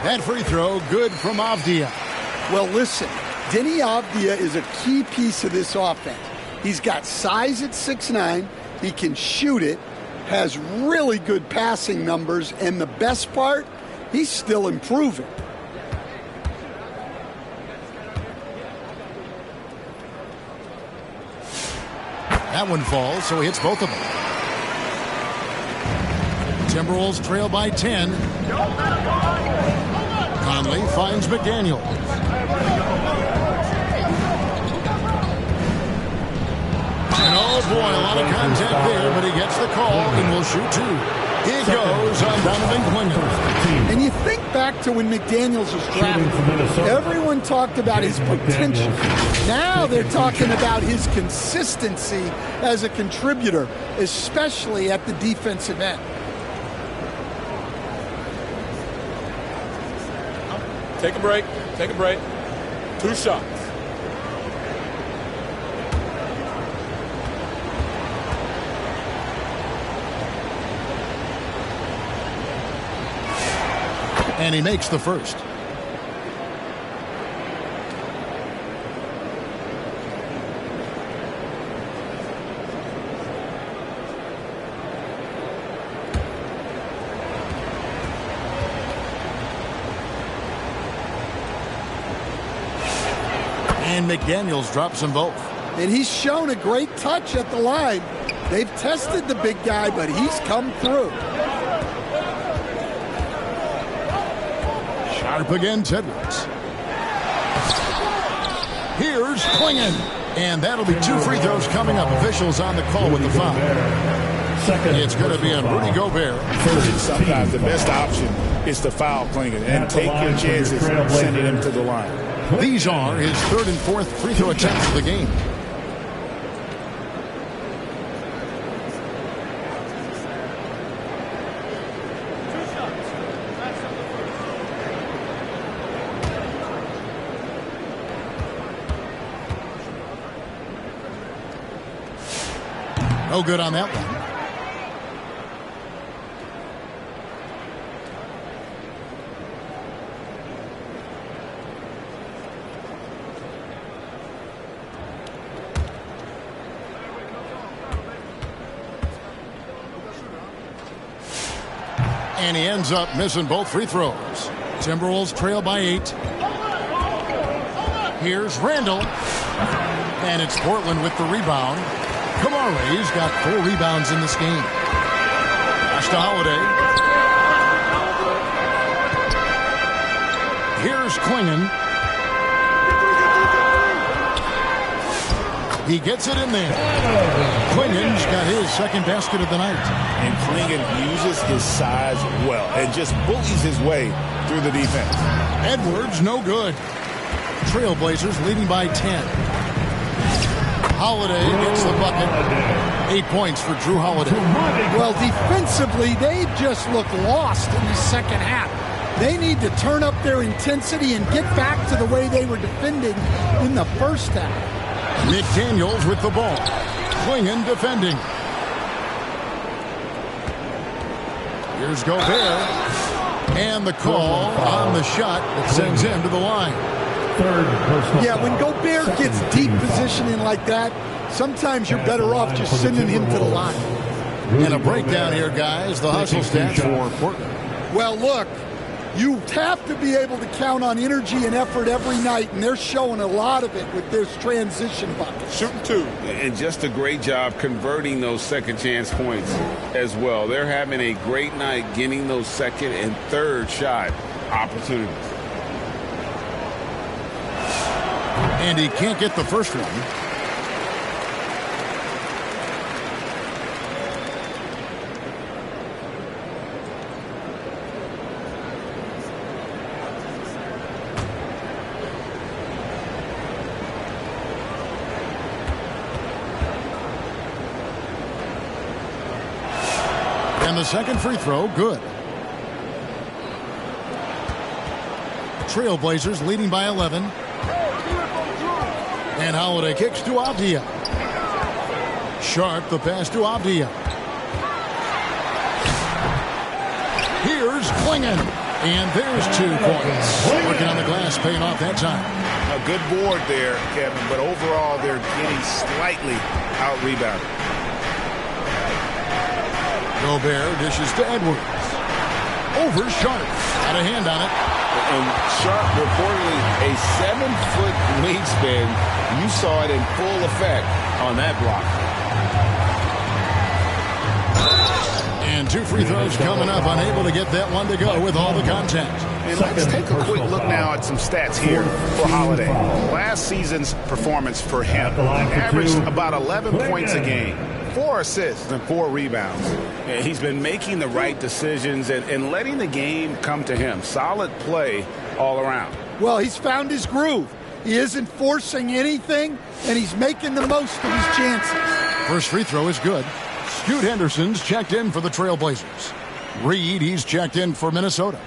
That free throw, good from Avdia. Well, listen, Denny Avdia is a key piece of this offense. He's got size at 6'9", he can shoot it, has really good passing numbers, and the best part, he's still improving. That one falls, so he hits both of them. Timberwolves trail by 10. Conley finds McDaniel. And oh boy, a lot of contact there, but he gets the call and will shoot 2. He goes on Donovan Klingon. And you think back to when McDaniels was drafted. Everyone talked about his potential. Now they're talking about his consistency as a contributor, especially at the defensive end. Take a break. Take a break. 2 shots. And he makes the first. And McDaniels drops them both. And he's shown a great touch at the line. They've tested the big guy, but he's come through. Sharp again, Tebyous. Here's Klingon. And that'll be 2 free throws coming up. Officials on the call with the foul. It's going to be on Rudy Gobert. Sometimes the best option is to foul Klingon and take your chances sending him to the line. These are his 3rd and 4th free throw attempts of the game. No good on that one. And he ends up missing both free throws. Timberwolves trail by 8. Here's Randall. And it's Portland with the rebound. Kamari's got 4 rebounds in this game. Pass to Holiday. Here's Klingon. He gets it in there. Klingon's got his 2nd basket of the night. And Klingon uses his size well and just bullies his way through the defense. Edwards, no good. Trailblazers leading by 10. Holiday gets the bucket. 8 points for Drew Holiday. Well, defensively, they just look lost in the second half. They need to turn up their intensity and get back to the way they were defending in the first half. McDaniels with the ball. Klingon defending. Here's Gobert. And the call on the shot that sends him to the line. Yeah, when Gobert gets deep positioning like that, sometimes you're better off just sending him to the line. And a breakdown here, guys. The hustle stats for Portland. Well, look, you have to be able to count on energy and effort every night, and they're showing a lot of it with this transition bucket. Shooting two. And just a great job converting those second chance points as well. They're having a great night getting those second and third shot opportunities. And he can't get the first one. And the second free throw, good. Trailblazers leading by 11. And Holiday kicks to Avdia. Sharp, the pass to Avdia. Here's Klingon. And there's 2 points. Working on the glass, paying off that time. A good board there, Kevin, but overall they're getting slightly out-rebounded. Gobert dishes to Edwards. Over Sharp. Got a hand on it. And Sharp reportedly a 7-foot wingspan. You saw it in full effect on that block. And 2 free throws coming up. Unable to get that one to go with all the contact. And let's take a quick look now at some stats here for Holiday. Last season's performance for him averaged about 11 points a game. 4 assists and 4 rebounds. And he's been making the right decisions and letting the game come to him. Solid play all around. Well, he's found his groove. He isn't forcing anything, and he's making the most of his chances. First free throw is good. Scoot Henderson's checked in for the Trailblazers. Reed, he's checked in for Minnesota.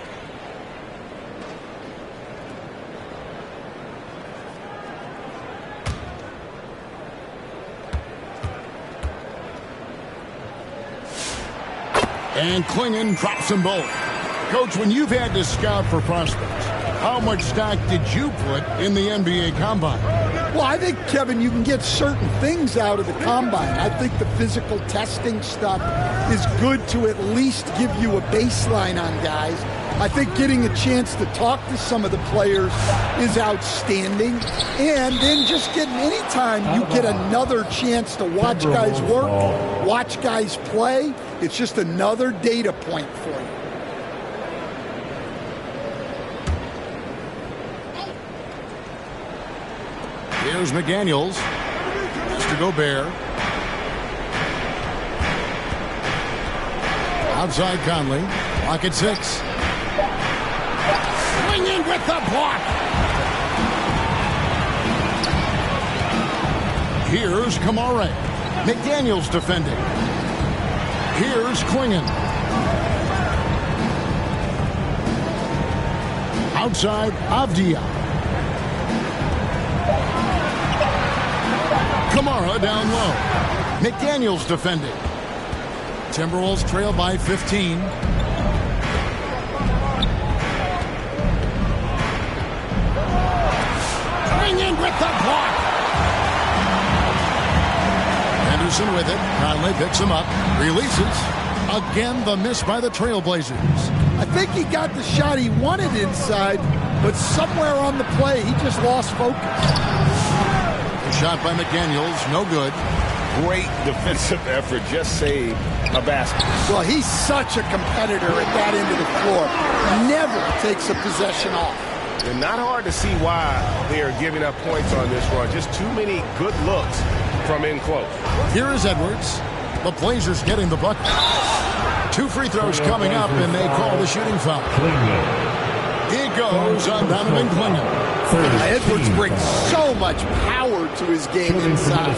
And Klingon drops them both. Coach, when you've had to scout for prospects, how much stock did you put in the NBA Combine? Well, I think, Kevin, you can get certain things out of the Combine. I think the physical testing stuff is good to at least give you a baseline on guys. I think getting a chance to talk to some of the players is outstanding. And then just getting anytime you get another chance to watch guys work, watch guys play, it's just another data point for you. Here's McDaniels. Mr. Gobert. Outside Conley. Block at 6. Swinging with the block. Here's Kamara. McDaniels defending. Here's Klingon. Outside Avdia. Kamara down low. McDaniels defending. Timberwolves trail by 15. Klingon with the block. Henderson with it. Conley picks him up. Releases. Again, the miss by the Trailblazers. I think he got the shot he wanted inside, but somewhere on the play, he just lost focus. Shot by McDaniels, no good. Great defensive effort, just saved a basket. Well, he's such a competitor at that end of the floor. Never takes a possession off. And not hard to see why they are giving up points on this run. Just too many good looks from in close. Here is Edwards. The Blazers getting the bucket. 2 free throws coming up, and they call the shooting foul. He goes on Donovan Klingon. Edwards brings so much power to his game inside.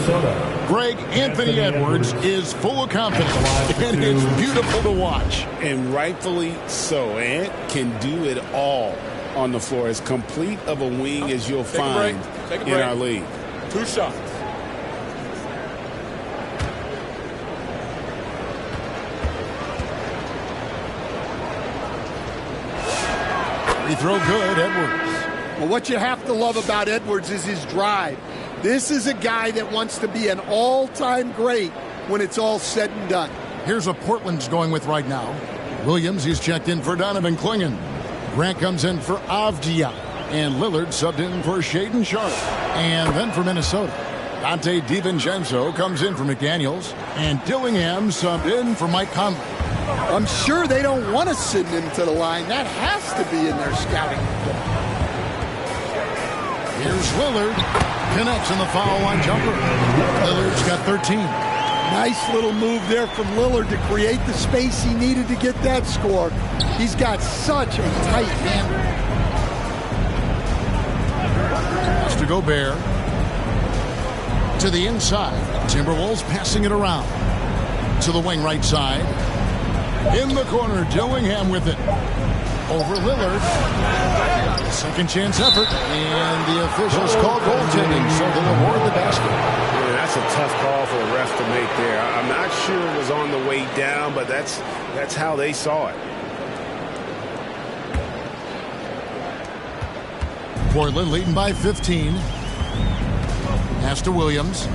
Greg, Anthony Edwards is full of confidence, and it's beautiful to watch. And rightfully so. Ant can do it all on the floor. As complete of a wing as you'll find in our league. 2 shots. Free throw good, Edwards. Well, what you have to love about Edwards is his drive. This is a guy that wants to be an all-time great when it's all said and done. Here's what Portland's going with right now. Williams, he's checked in for Donovan Clingan. Grant comes in for Avdia. And Lillard subbed in for Shaedon Sharpe. And then for Minnesota, Dante DiVincenzo comes in for McDaniels. And Dillingham subbed in for Mike Conley. I'm sure they don't want to send him to the line. That has to be in their scouting report. Here's Lillard. Connects in the foul line jumper. Lillard's got 13. Nice little move there from Lillard to create the space he needed to get that score. He's got such a tight handle. Has to Gobert. To the inside. Timberwolves passing it around. To the wing right side. In the corner, Dillingham with it. Over Lillard. Second chance effort. And the officials call goaltending, so they'll award the basket. Yeah, that's a tough call for the ref to make there. I'm not sure it was on the way down, but that's how they saw it. Portland leading by 15. Pass to Williams.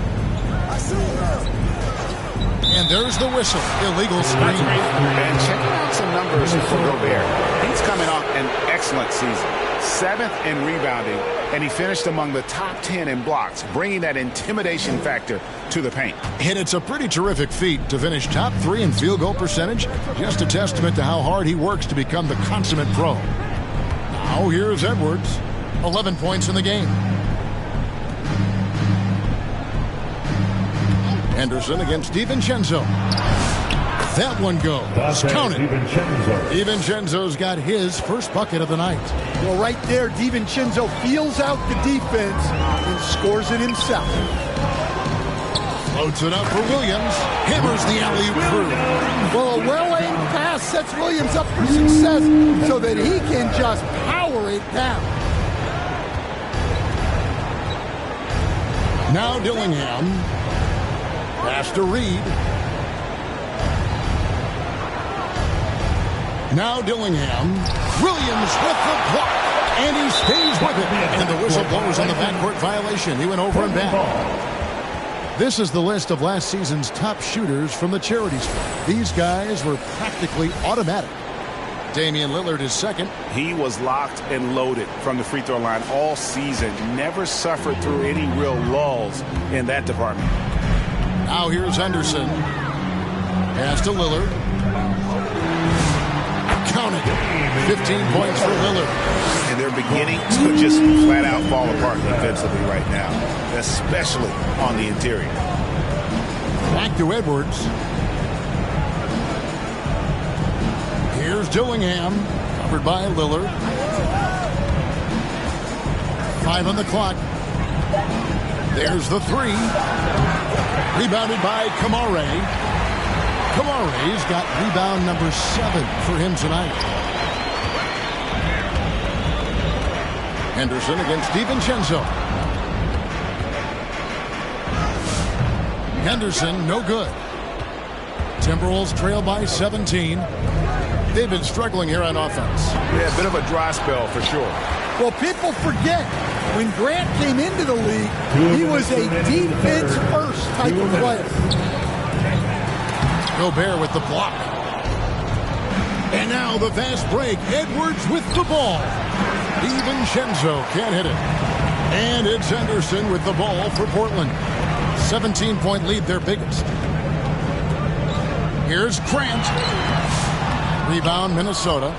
And there's the whistle. Illegal screen. And checking out some numbers for Gobert. He's coming off an excellent season. 7th in rebounding, and he finished among the top 10 in blocks, bringing that intimidation factor to the paint. And it's a pretty terrific feat to finish top 3 in field goal percentage. Just a testament to how hard he works to become the consummate pro. Now here's Edwards. 11 points in the game. Henderson against DiVincenzo. That one goes. Counted. DiVincenzo's got his first bucket of the night. Well, right there, DiVincenzo feels out the defense and scores it himself. Floats it up for Williams. Hammers the alley-oop through. Well, a well-aimed pass sets Williams up for success so that he can just power it down. Now Dillingham. Pass to Reed. Now Dillingham. Williams with the block. And he stays with it. And the whistle blows on the backcourt violation. He went over and back. This is the list of last season's top shooters from the charities. These guys were practically automatic. Damian Lillard is second. He was locked and loaded from the free throw line all season. Never suffered through any real lulls in that department. Now here's Henderson. Pass to Lillard. Counted. 15 points for Lillard. And they're beginning to just flat out fall apart defensively right now, especially on the interior. Back to Edwards. Here's Dillingham, covered by Lillard. 5 on the clock. There's the 3. Rebounded by Kamare. Kamare's got rebound number 7 for him tonight. Henderson against DiVincenzo. Henderson, no good. Timberwolves trail by 17. They've been struggling here on offense. Yeah, a bit of a dry spell for sure. Well, people forget, when Grant came into the league, he was a defense-first type of player. Gobert with the block. And now the fast break. Edwards with the ball. DiVincenzo can't hit it. And it's Henderson with the ball for Portland. 17-point lead, their biggest. Here's Grant. Rebound, Minnesota.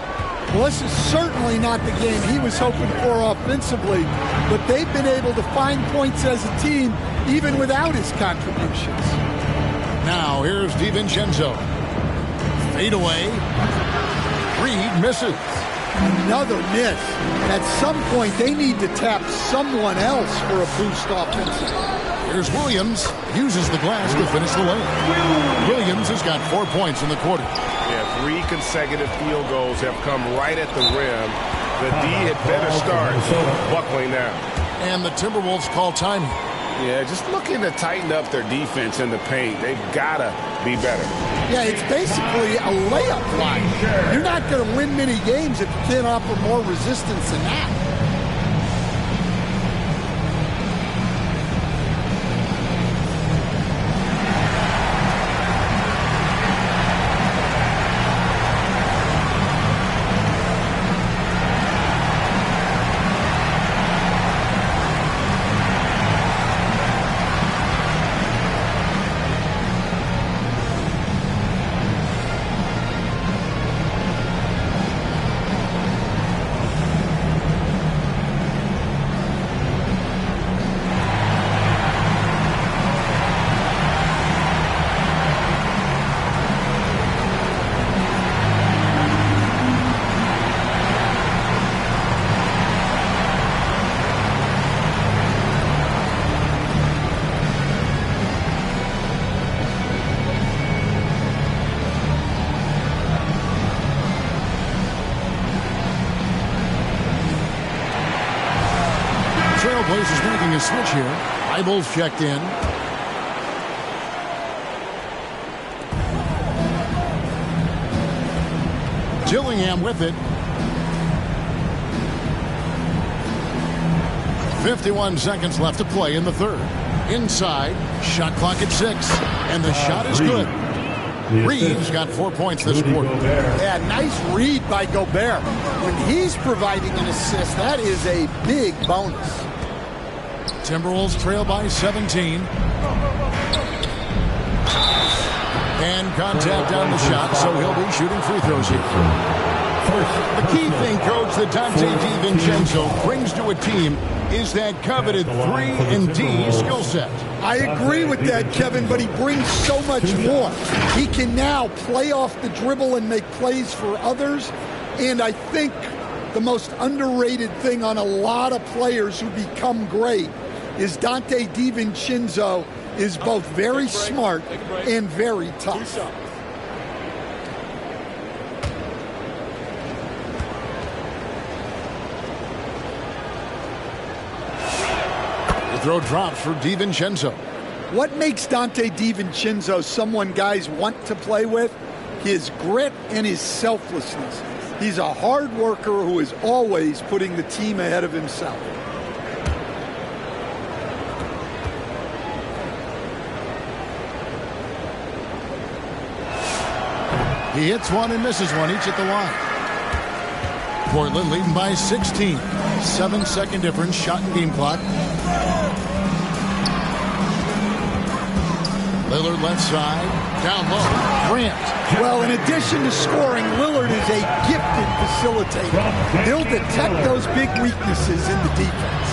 Well, this is certainly not the game he was hoping for offensively, but they've been able to find points as a team even without his contributions. Now here's DiVincenzo. Fade away. Reed misses. Another miss. At some point, they need to tap someone else for a boost offensively. Here's Williams. Uses the glass to finish the lane. Williams has got 4 points in the quarter. Yeah, 3 consecutive field goals have come right at the rim. The D had better start buckling now. And the Timberwolves call time. Yeah, just looking to tighten up their defense in the paint. They've got to be better. Yeah, it's basically a layup line. You're not going to win many games if you can't offer more resistance than that. Trailblazers making a switch here. Eibel's checked in. Dillingham with it. 51 seconds left to play in the third. Inside, shot clock at 6, and the shot is good. Reed's got 4 points this quarter. Yeah, nice read by Gobert. When he's providing an assist, that is a big bonus. Timberwolves trail by 17. And contact on the shot, so he'll be shooting free throws here. The key thing, Coach, that Dante DiVincenzo brings to a team is that coveted 3-and-D skill set. I agree with that, Kevin, but he brings so much more. He can now play off the dribble and make plays for others. And I think the most underrated thing on a lot of players who become great is Dante DiVincenzo is both very smart and very tough. The throw drops for DiVincenzo. What makes Dante DiVincenzo someone guys want to play with? His grit and his selflessness. He's a hard worker who is always putting the team ahead of himself. He hits one and misses one, each at the line. Portland leading by 16. 7-second difference, shot and game clock. Lillard left side, down low. Grant. Well, in addition to scoring, Lillard is a gifted facilitator. He'll detect those big weaknesses in the defense.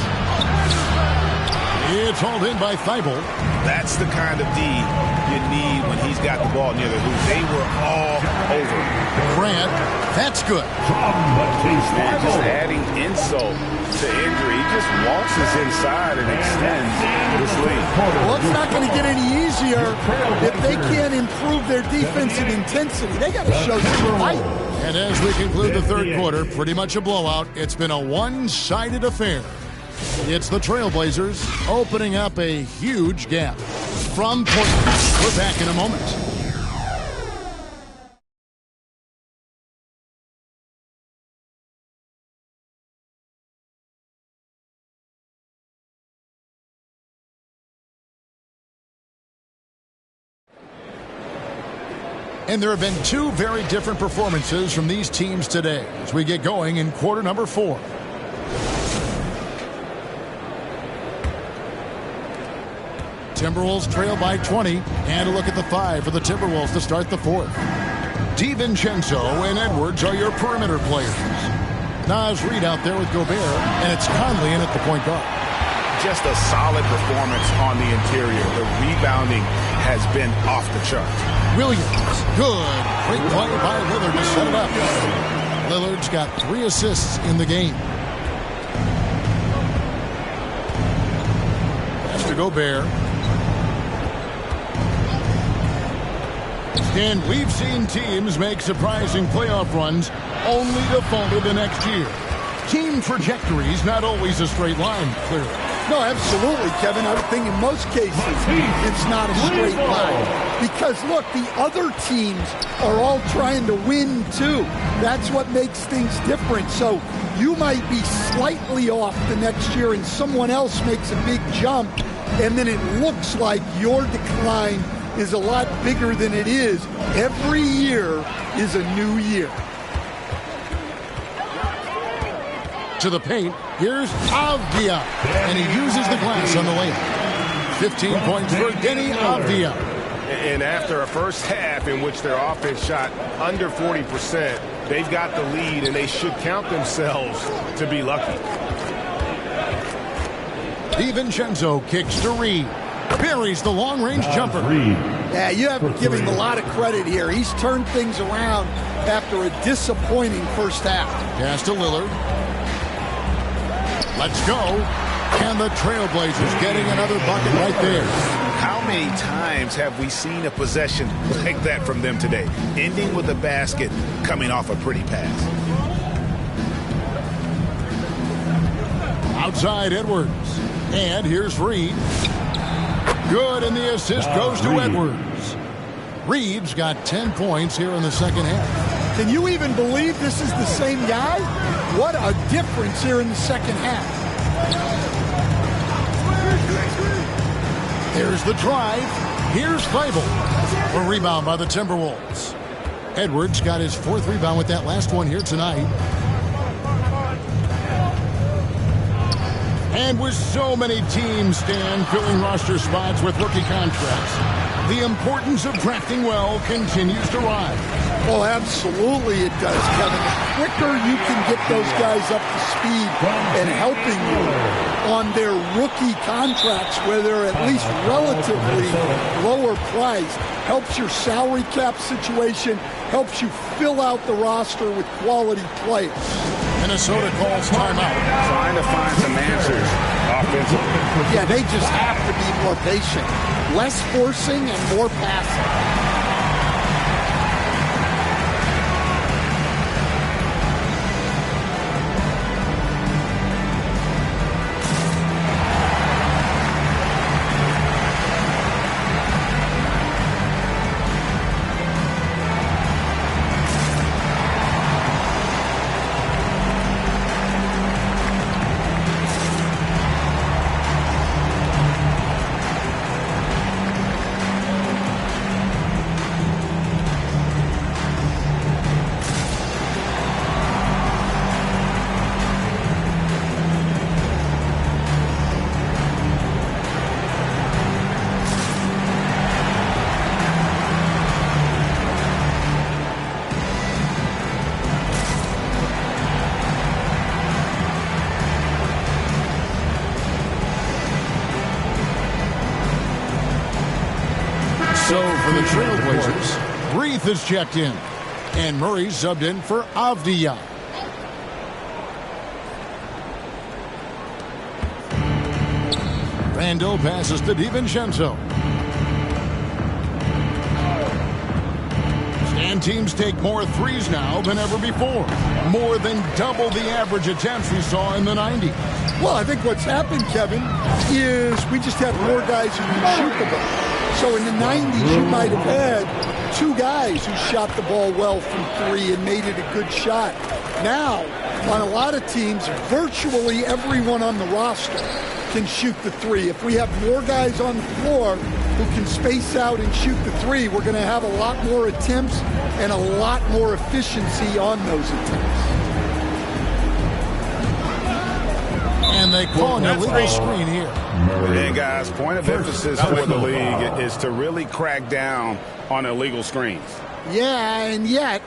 It's hauled in by Thibault. That's the kind of D you need when he's got the ball near the hoop. They were all over. Grant, that's good. Man, just adding insult to injury. He just waltzes inside and extends this lead. Well, it's not going to get any easier if they can't improve their defensive intensity. They got to show some fight. And as we conclude the third quarter, pretty much a blowout. It's been a one-sided affair. It's the Trailblazers opening up a huge gap. From Portland, we're back in a moment. And there have been two very different performances from these teams today as we get going in quarter number 4. Timberwolves trail by 20, and a look at the 5 for the Timberwolves to start the fourth. DiVincenzo and Edwards are your perimeter players. Naz Reid out there with Gobert, and it's Conley in at the point guard. Just a solid performance on the interior. The rebounding has been off the charts. Williams, good. Great play by Lillard to set it up. Lillard's got 3 assists in the game. Pass to Gobert. And we've seen teams make surprising playoff runs only to falter the next year. Team trajectory's not always a straight line, clearly. No, absolutely, Kevin. I would think in most cases it's not a straight line. Because, look, the other teams are all trying to win, too. That's what makes things different. So you might be slightly off the next year and someone else makes a big jump, and then it looks like your decline is a lot bigger than it is. Every year is a new year. To the paint, here's Avdia, and he uses the glass on the layup. 15 points for Denny Avdia. And after a first half in which their offense shot under 40%, they've got the lead, and they should count themselves to be lucky. DiVincenzo kicks to Reed. Buries the long-range jumper. Yeah, you have to give him a lot of credit here. He's turned things around after a disappointing first half. Pass to Lillard. Let's go. And the Trailblazers getting another bucket right there. How many times have we seen a possession like that from them today? Ending with a basket, coming off a pretty pass. Outside Edwards. And here's Reed. Good, and the assist goes to Edwards. Reed's got 10 points here in the second half. Can you even believe this is the same guy? What a difference here in the second half. There's the drive. Here's Feibel. A rebound by the Timberwolves. Edwards got his 4th rebound with that last one here tonight. And with so many teams, Stan, filling roster spots with rookie contracts, the importance of drafting well continues to rise. Well, absolutely it does, Kevin. The quicker you can get those guys up to speed and helping you on their rookie contracts, where they're at least relatively lower priced, helps your salary cap situation, helps you fill out the roster with quality players. Minnesota calls timeout. Trying to find some answers offensively. Yeah, they just have to be more patient. Less forcing and more passing. So for the Trailblazers, Breath is checked in, and Murray subbed in for Avdia. Randall passes to DiVincenzo. And teams take more threes now than ever before. More than double the average attempts we saw in the 90s. Well, I think what's happened, Kevin, is we just have more guys who can shoot the ball. So in the 90s, you might have had 2 guys who shot the ball well from 3 and made it a good shot. Now, on a lot of teams, virtually everyone on the roster can shoot the 3. If we have more guys on the floor who can space out and shoot the 3, we're going to have a lot more attempts and a lot more efficiency on those attempts. And they call an illegal screen here. And guys, point of emphasis for the league is to really crack down on illegal screens. Yeah, and yet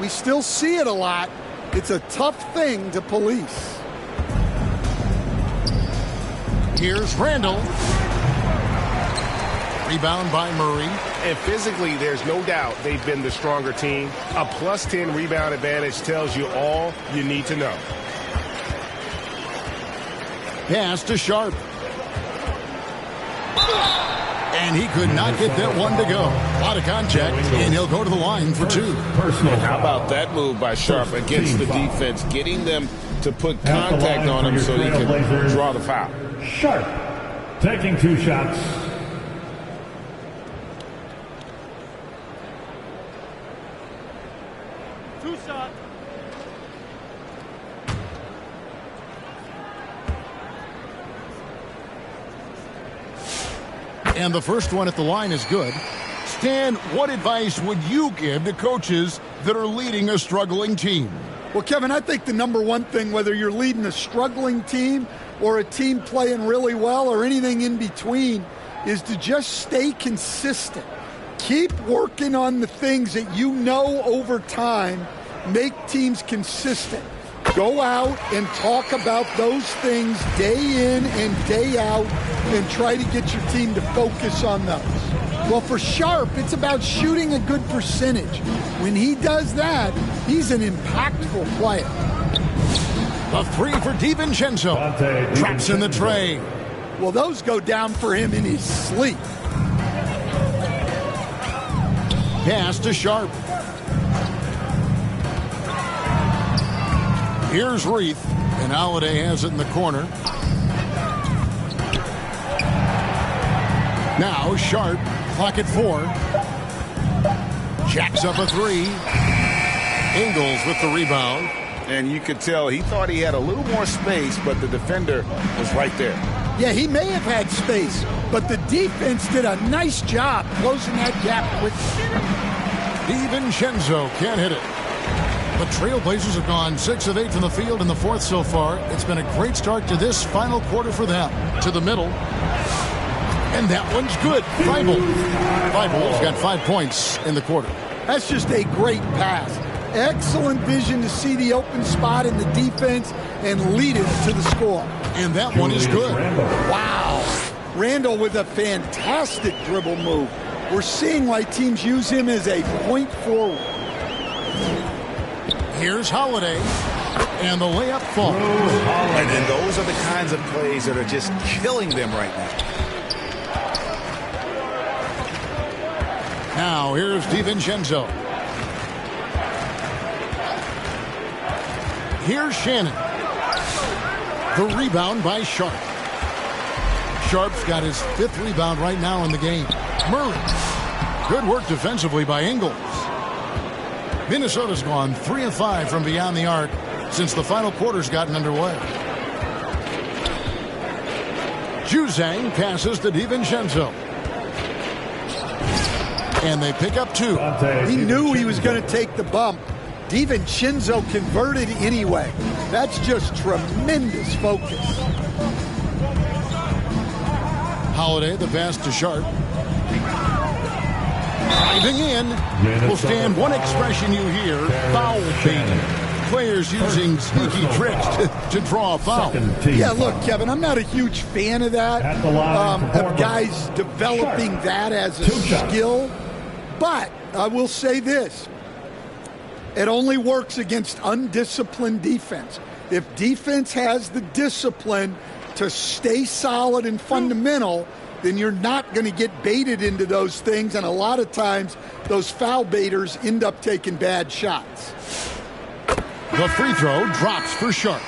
we still see it a lot. It's a tough thing to police. Here's Randall. Rebound by Murray. And physically, there's no doubt they've been the stronger team. A +10 rebound advantage tells you all you need to know. Pass to Sharp. And he could not get that one to go. A lot of contact, and he'll go to the line for 2. And how about that move by Sharp against the defense, getting them to put contact on him so he can draw the foul. Sharp, taking 2 shots. And the first one at the line is good. Stan, what advice would you give to coaches that are leading a struggling team? Well, Kevin, I think the number one thing, whether you're leading a struggling team or a team playing really well or anything in between, is to just stay consistent. Keep working on the things that you know over time make teams consistent. Go out and talk about those things day in and day out and try to get your team to focus on those. Well, for Sharp, it's about shooting a good percentage. When he does that, he's an impactful player. The 3 for DiVincenzo. Traps in the tray. Well, those go down for him in his sleep. Pass to Sharp. Here's Reith, and Holiday has it in the corner. Now Sharp, clock at 4. Jacks up a 3. Ingles with the rebound. And you could tell he thought he had a little more space, but the defender was right there. Yeah, he may have had space, but the defense did a nice job closing that gap quickly. DiVincenzo can't hit it. The Trailblazers have gone 6 of 8 from the field in the fourth so far. It's been a great start to this final quarter for them. To the middle. And that one's good. Thibault's got 5 points in the quarter. That's just a great pass. Excellent vision to see the open spot in the defense and lead it to the score. And that one is good. Wow. Randall with a fantastic dribble move. We're seeing why teams use him as a point forward. Here's Holiday, and the layup falls. And then those are the kinds of plays that are just killing them right now. Now here's DiVincenzo. Here's Shannon. The rebound by Sharp. Sharp's got his 5th rebound right now in the game. Murray. Good work defensively by Ingles. Minnesota's gone 3 of 5 from beyond the arc since the final quarter's gotten underway. Juzang passes to DiVincenzo. And they pick up 2. He knew he was going to take the bump. DiVincenzo converted anyway. That's just tremendous focus. Holiday, the pass to Sharp. Driving in. Will stand one expression you hear, foul baiting. Players using sneaky tricks to draw a foul. Yeah, look, Kevin, I'm not a huge fan of that, of guys developing that as a skill. But I will say this. It only works against undisciplined defense. If defense has the discipline to stay solid and fundamental, then you're not going to get baited into those things, and a lot of times those foul baiters end up taking bad shots. The free throw drops for Sharp.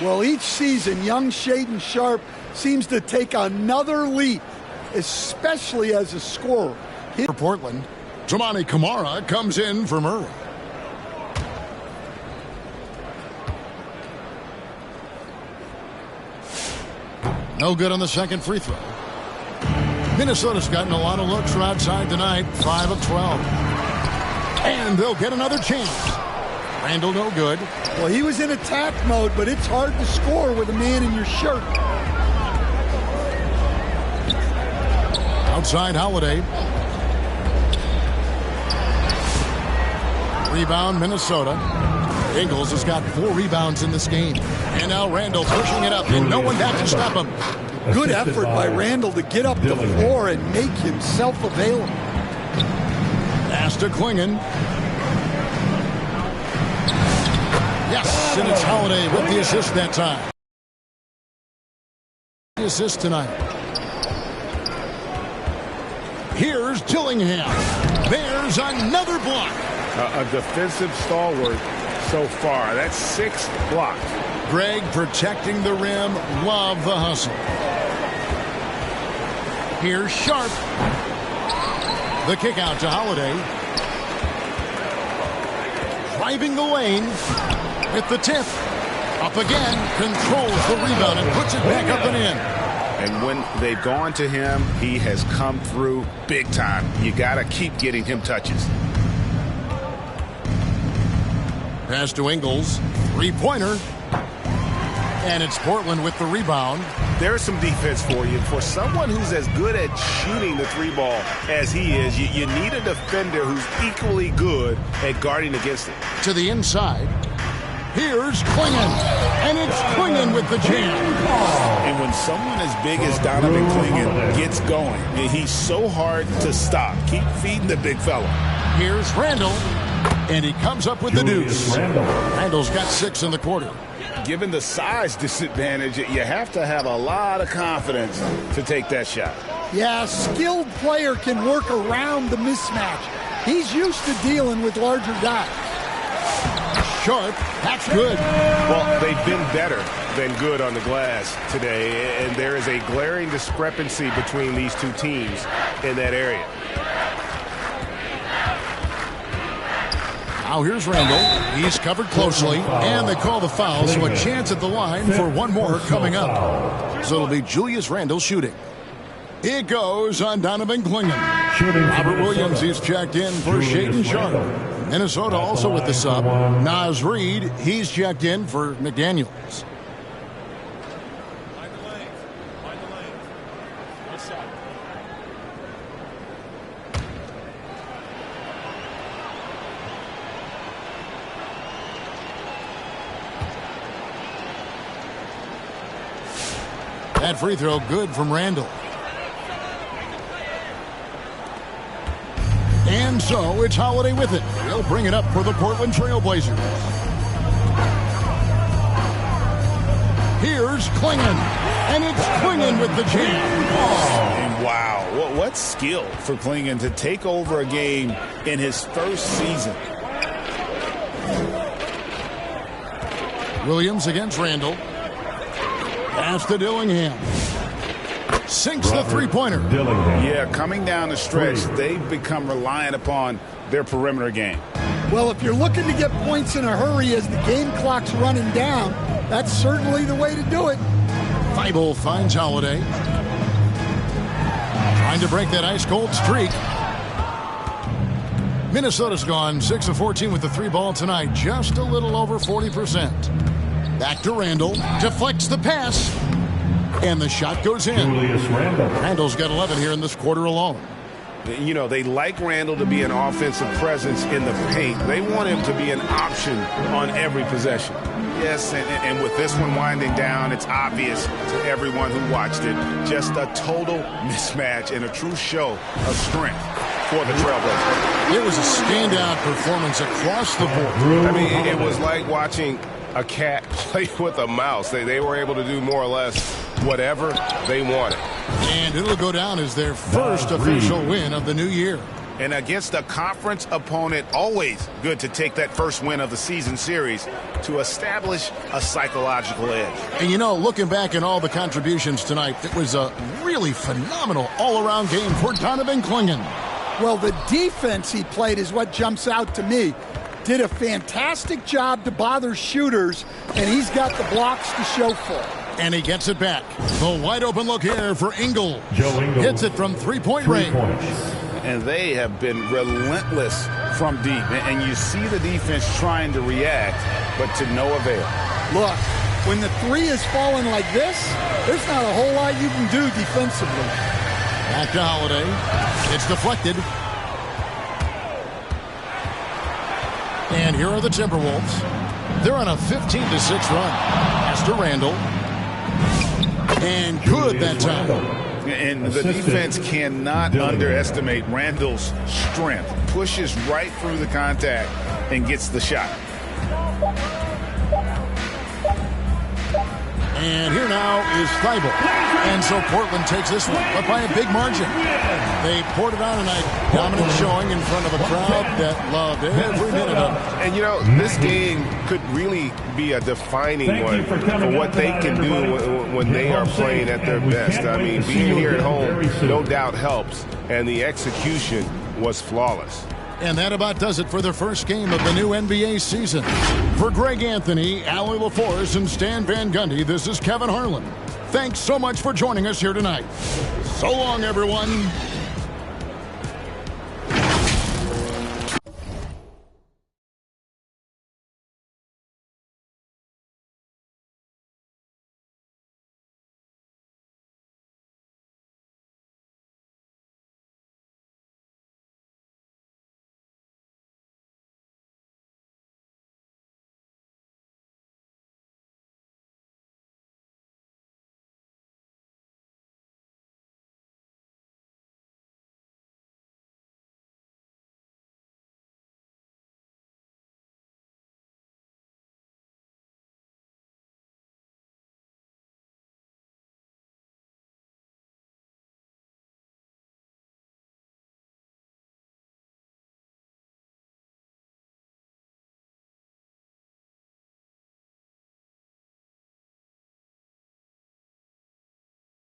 Well, each season, young Shaedon Sharp seems to take another leap, especially as a scorer. For Portland, Toumani Camara comes in for Murray. No good on the second free throw. Minnesota's gotten a lot of looks from outside tonight, 5 of 12. And they'll get another chance. Randall no good. Well, he was in attack mode, but it's hard to score with a man in your shirt. Outside Holiday. Rebound Minnesota. Ingles has got 4 rebounds in this game. And now Randall pushing it up, and no one back to stop him. Good effort by Randall to get up the floor and make himself available. Pass to Klingon. Yes, and it's Holiday with the assist that time. The assist tonight. Here's Dillingham. There's another block. A defensive stalwart so far. That's 6 blocks. Greg protecting the rim. Love the hustle. Here's Sharp. The kick out to Holiday. Driving the lane with the tip. Up again. Controls the rebound and puts it back up and in. And when they've gone to him, he has come through big time. You got to keep getting him touches. Pass to Ingles. Three-pointer. And it's Portland with the rebound. There's some defense for you. For someone who's as good at shooting the three ball as he is, you need a defender who's equally good at guarding against it. To the inside. Here's Clingan. And it's Clingan with the jam. And when someone as big as Donovan Clingan gets going, he's so hard to stop. Keep feeding the big fella. Here's Randall. And he comes up with the deuce. Randall's got 6 in the quarter. Given the size disadvantage, you have to have a lot of confidence to take that shot. Yeah, a skilled player can work around the mismatch. He's used to dealing with larger guys. Sharp, that's good. Well, they've been better than good on the glass today, and there is a glaring discrepancy between these two teams in that area. Now here's Randall. He's covered closely, and they call the foul, so a chance at the line for one more coming up. So it'll be Julius Randall shooting. It goes on Donovan Clingan. Robert Williams, he's checked in for Shaedon Sharp. Minnesota also with the sub. Naz Reid, he's checked in for McDaniels. That free throw good from Randall. And so it's Holiday with it. He'll bring it up for the Portland Trailblazers. Here's Clingan. And it's Clingan with the jam. And wow, what skill for Clingan to take over a game in his first season. Williams against Randall. Pass to Dillingham. Sinks the three-pointer. Yeah, coming down the stretch, they've become reliant upon their perimeter game. Well, if you're looking to get points in a hurry as the game clock's running down, that's certainly the way to do it. Thibault finds Holiday. Trying to break that ice-cold streak. Minnesota's gone 6 of 14 with the three ball tonight. Just a little over 40%. Back to Randall. Deflects the pass. And the shot goes in. Randall's got 11 here in this quarter alone. You know, they like Randall to be an offensive presence in the paint. They want him to be an option on every possession. Yes, and with this one winding down, it's obvious to everyone who watched it. Just a total mismatch and a true show of strength for the Trailblazers. It was a standout performance across the board. I mean, it was like watching a cat play with a mouse. They were able to do more or less whatever they wanted. And it'll go down as their first official win of the new year. And against a conference opponent, always good to take that first win of the season series to establish a psychological edge. And you know, looking back at all the contributions tonight, it was a really phenomenal all-around game for Donovan Clingan. Well, the defense he played is what jumps out to me. Did a fantastic job to bother shooters, and he's got the blocks to show for it. And he gets it back. The wide open look here for Ingles. Hits it from three-point range. And they have been relentless from deep. And you see the defense trying to react, but to no avail. Look, when the three is falling like this, there's not a whole lot you can do defensively. Back to Holiday. It's deflected. And here are the Timberwolves. They're on a 15-6 run. Pass to Randall. And good that time. And the defense cannot underestimate Randall's strength. Pushes right through the contact and gets the shot. And here now is Thibault. And so Portland takes this one, but by a big margin. They poured it on tonight. Dominant showing in front of a crowd that loved every minute of it. And, you know, this game could really be a defining one for what they can do when they are playing at their best. I mean, being here at home no doubt helps, and the execution was flawless. And that about does it for the first game of the new NBA season. For Greg Anthony, Allie LaForce, and Stan Van Gundy, this is Kevin Harlan. Thanks so much for joining us here tonight. So long, everyone.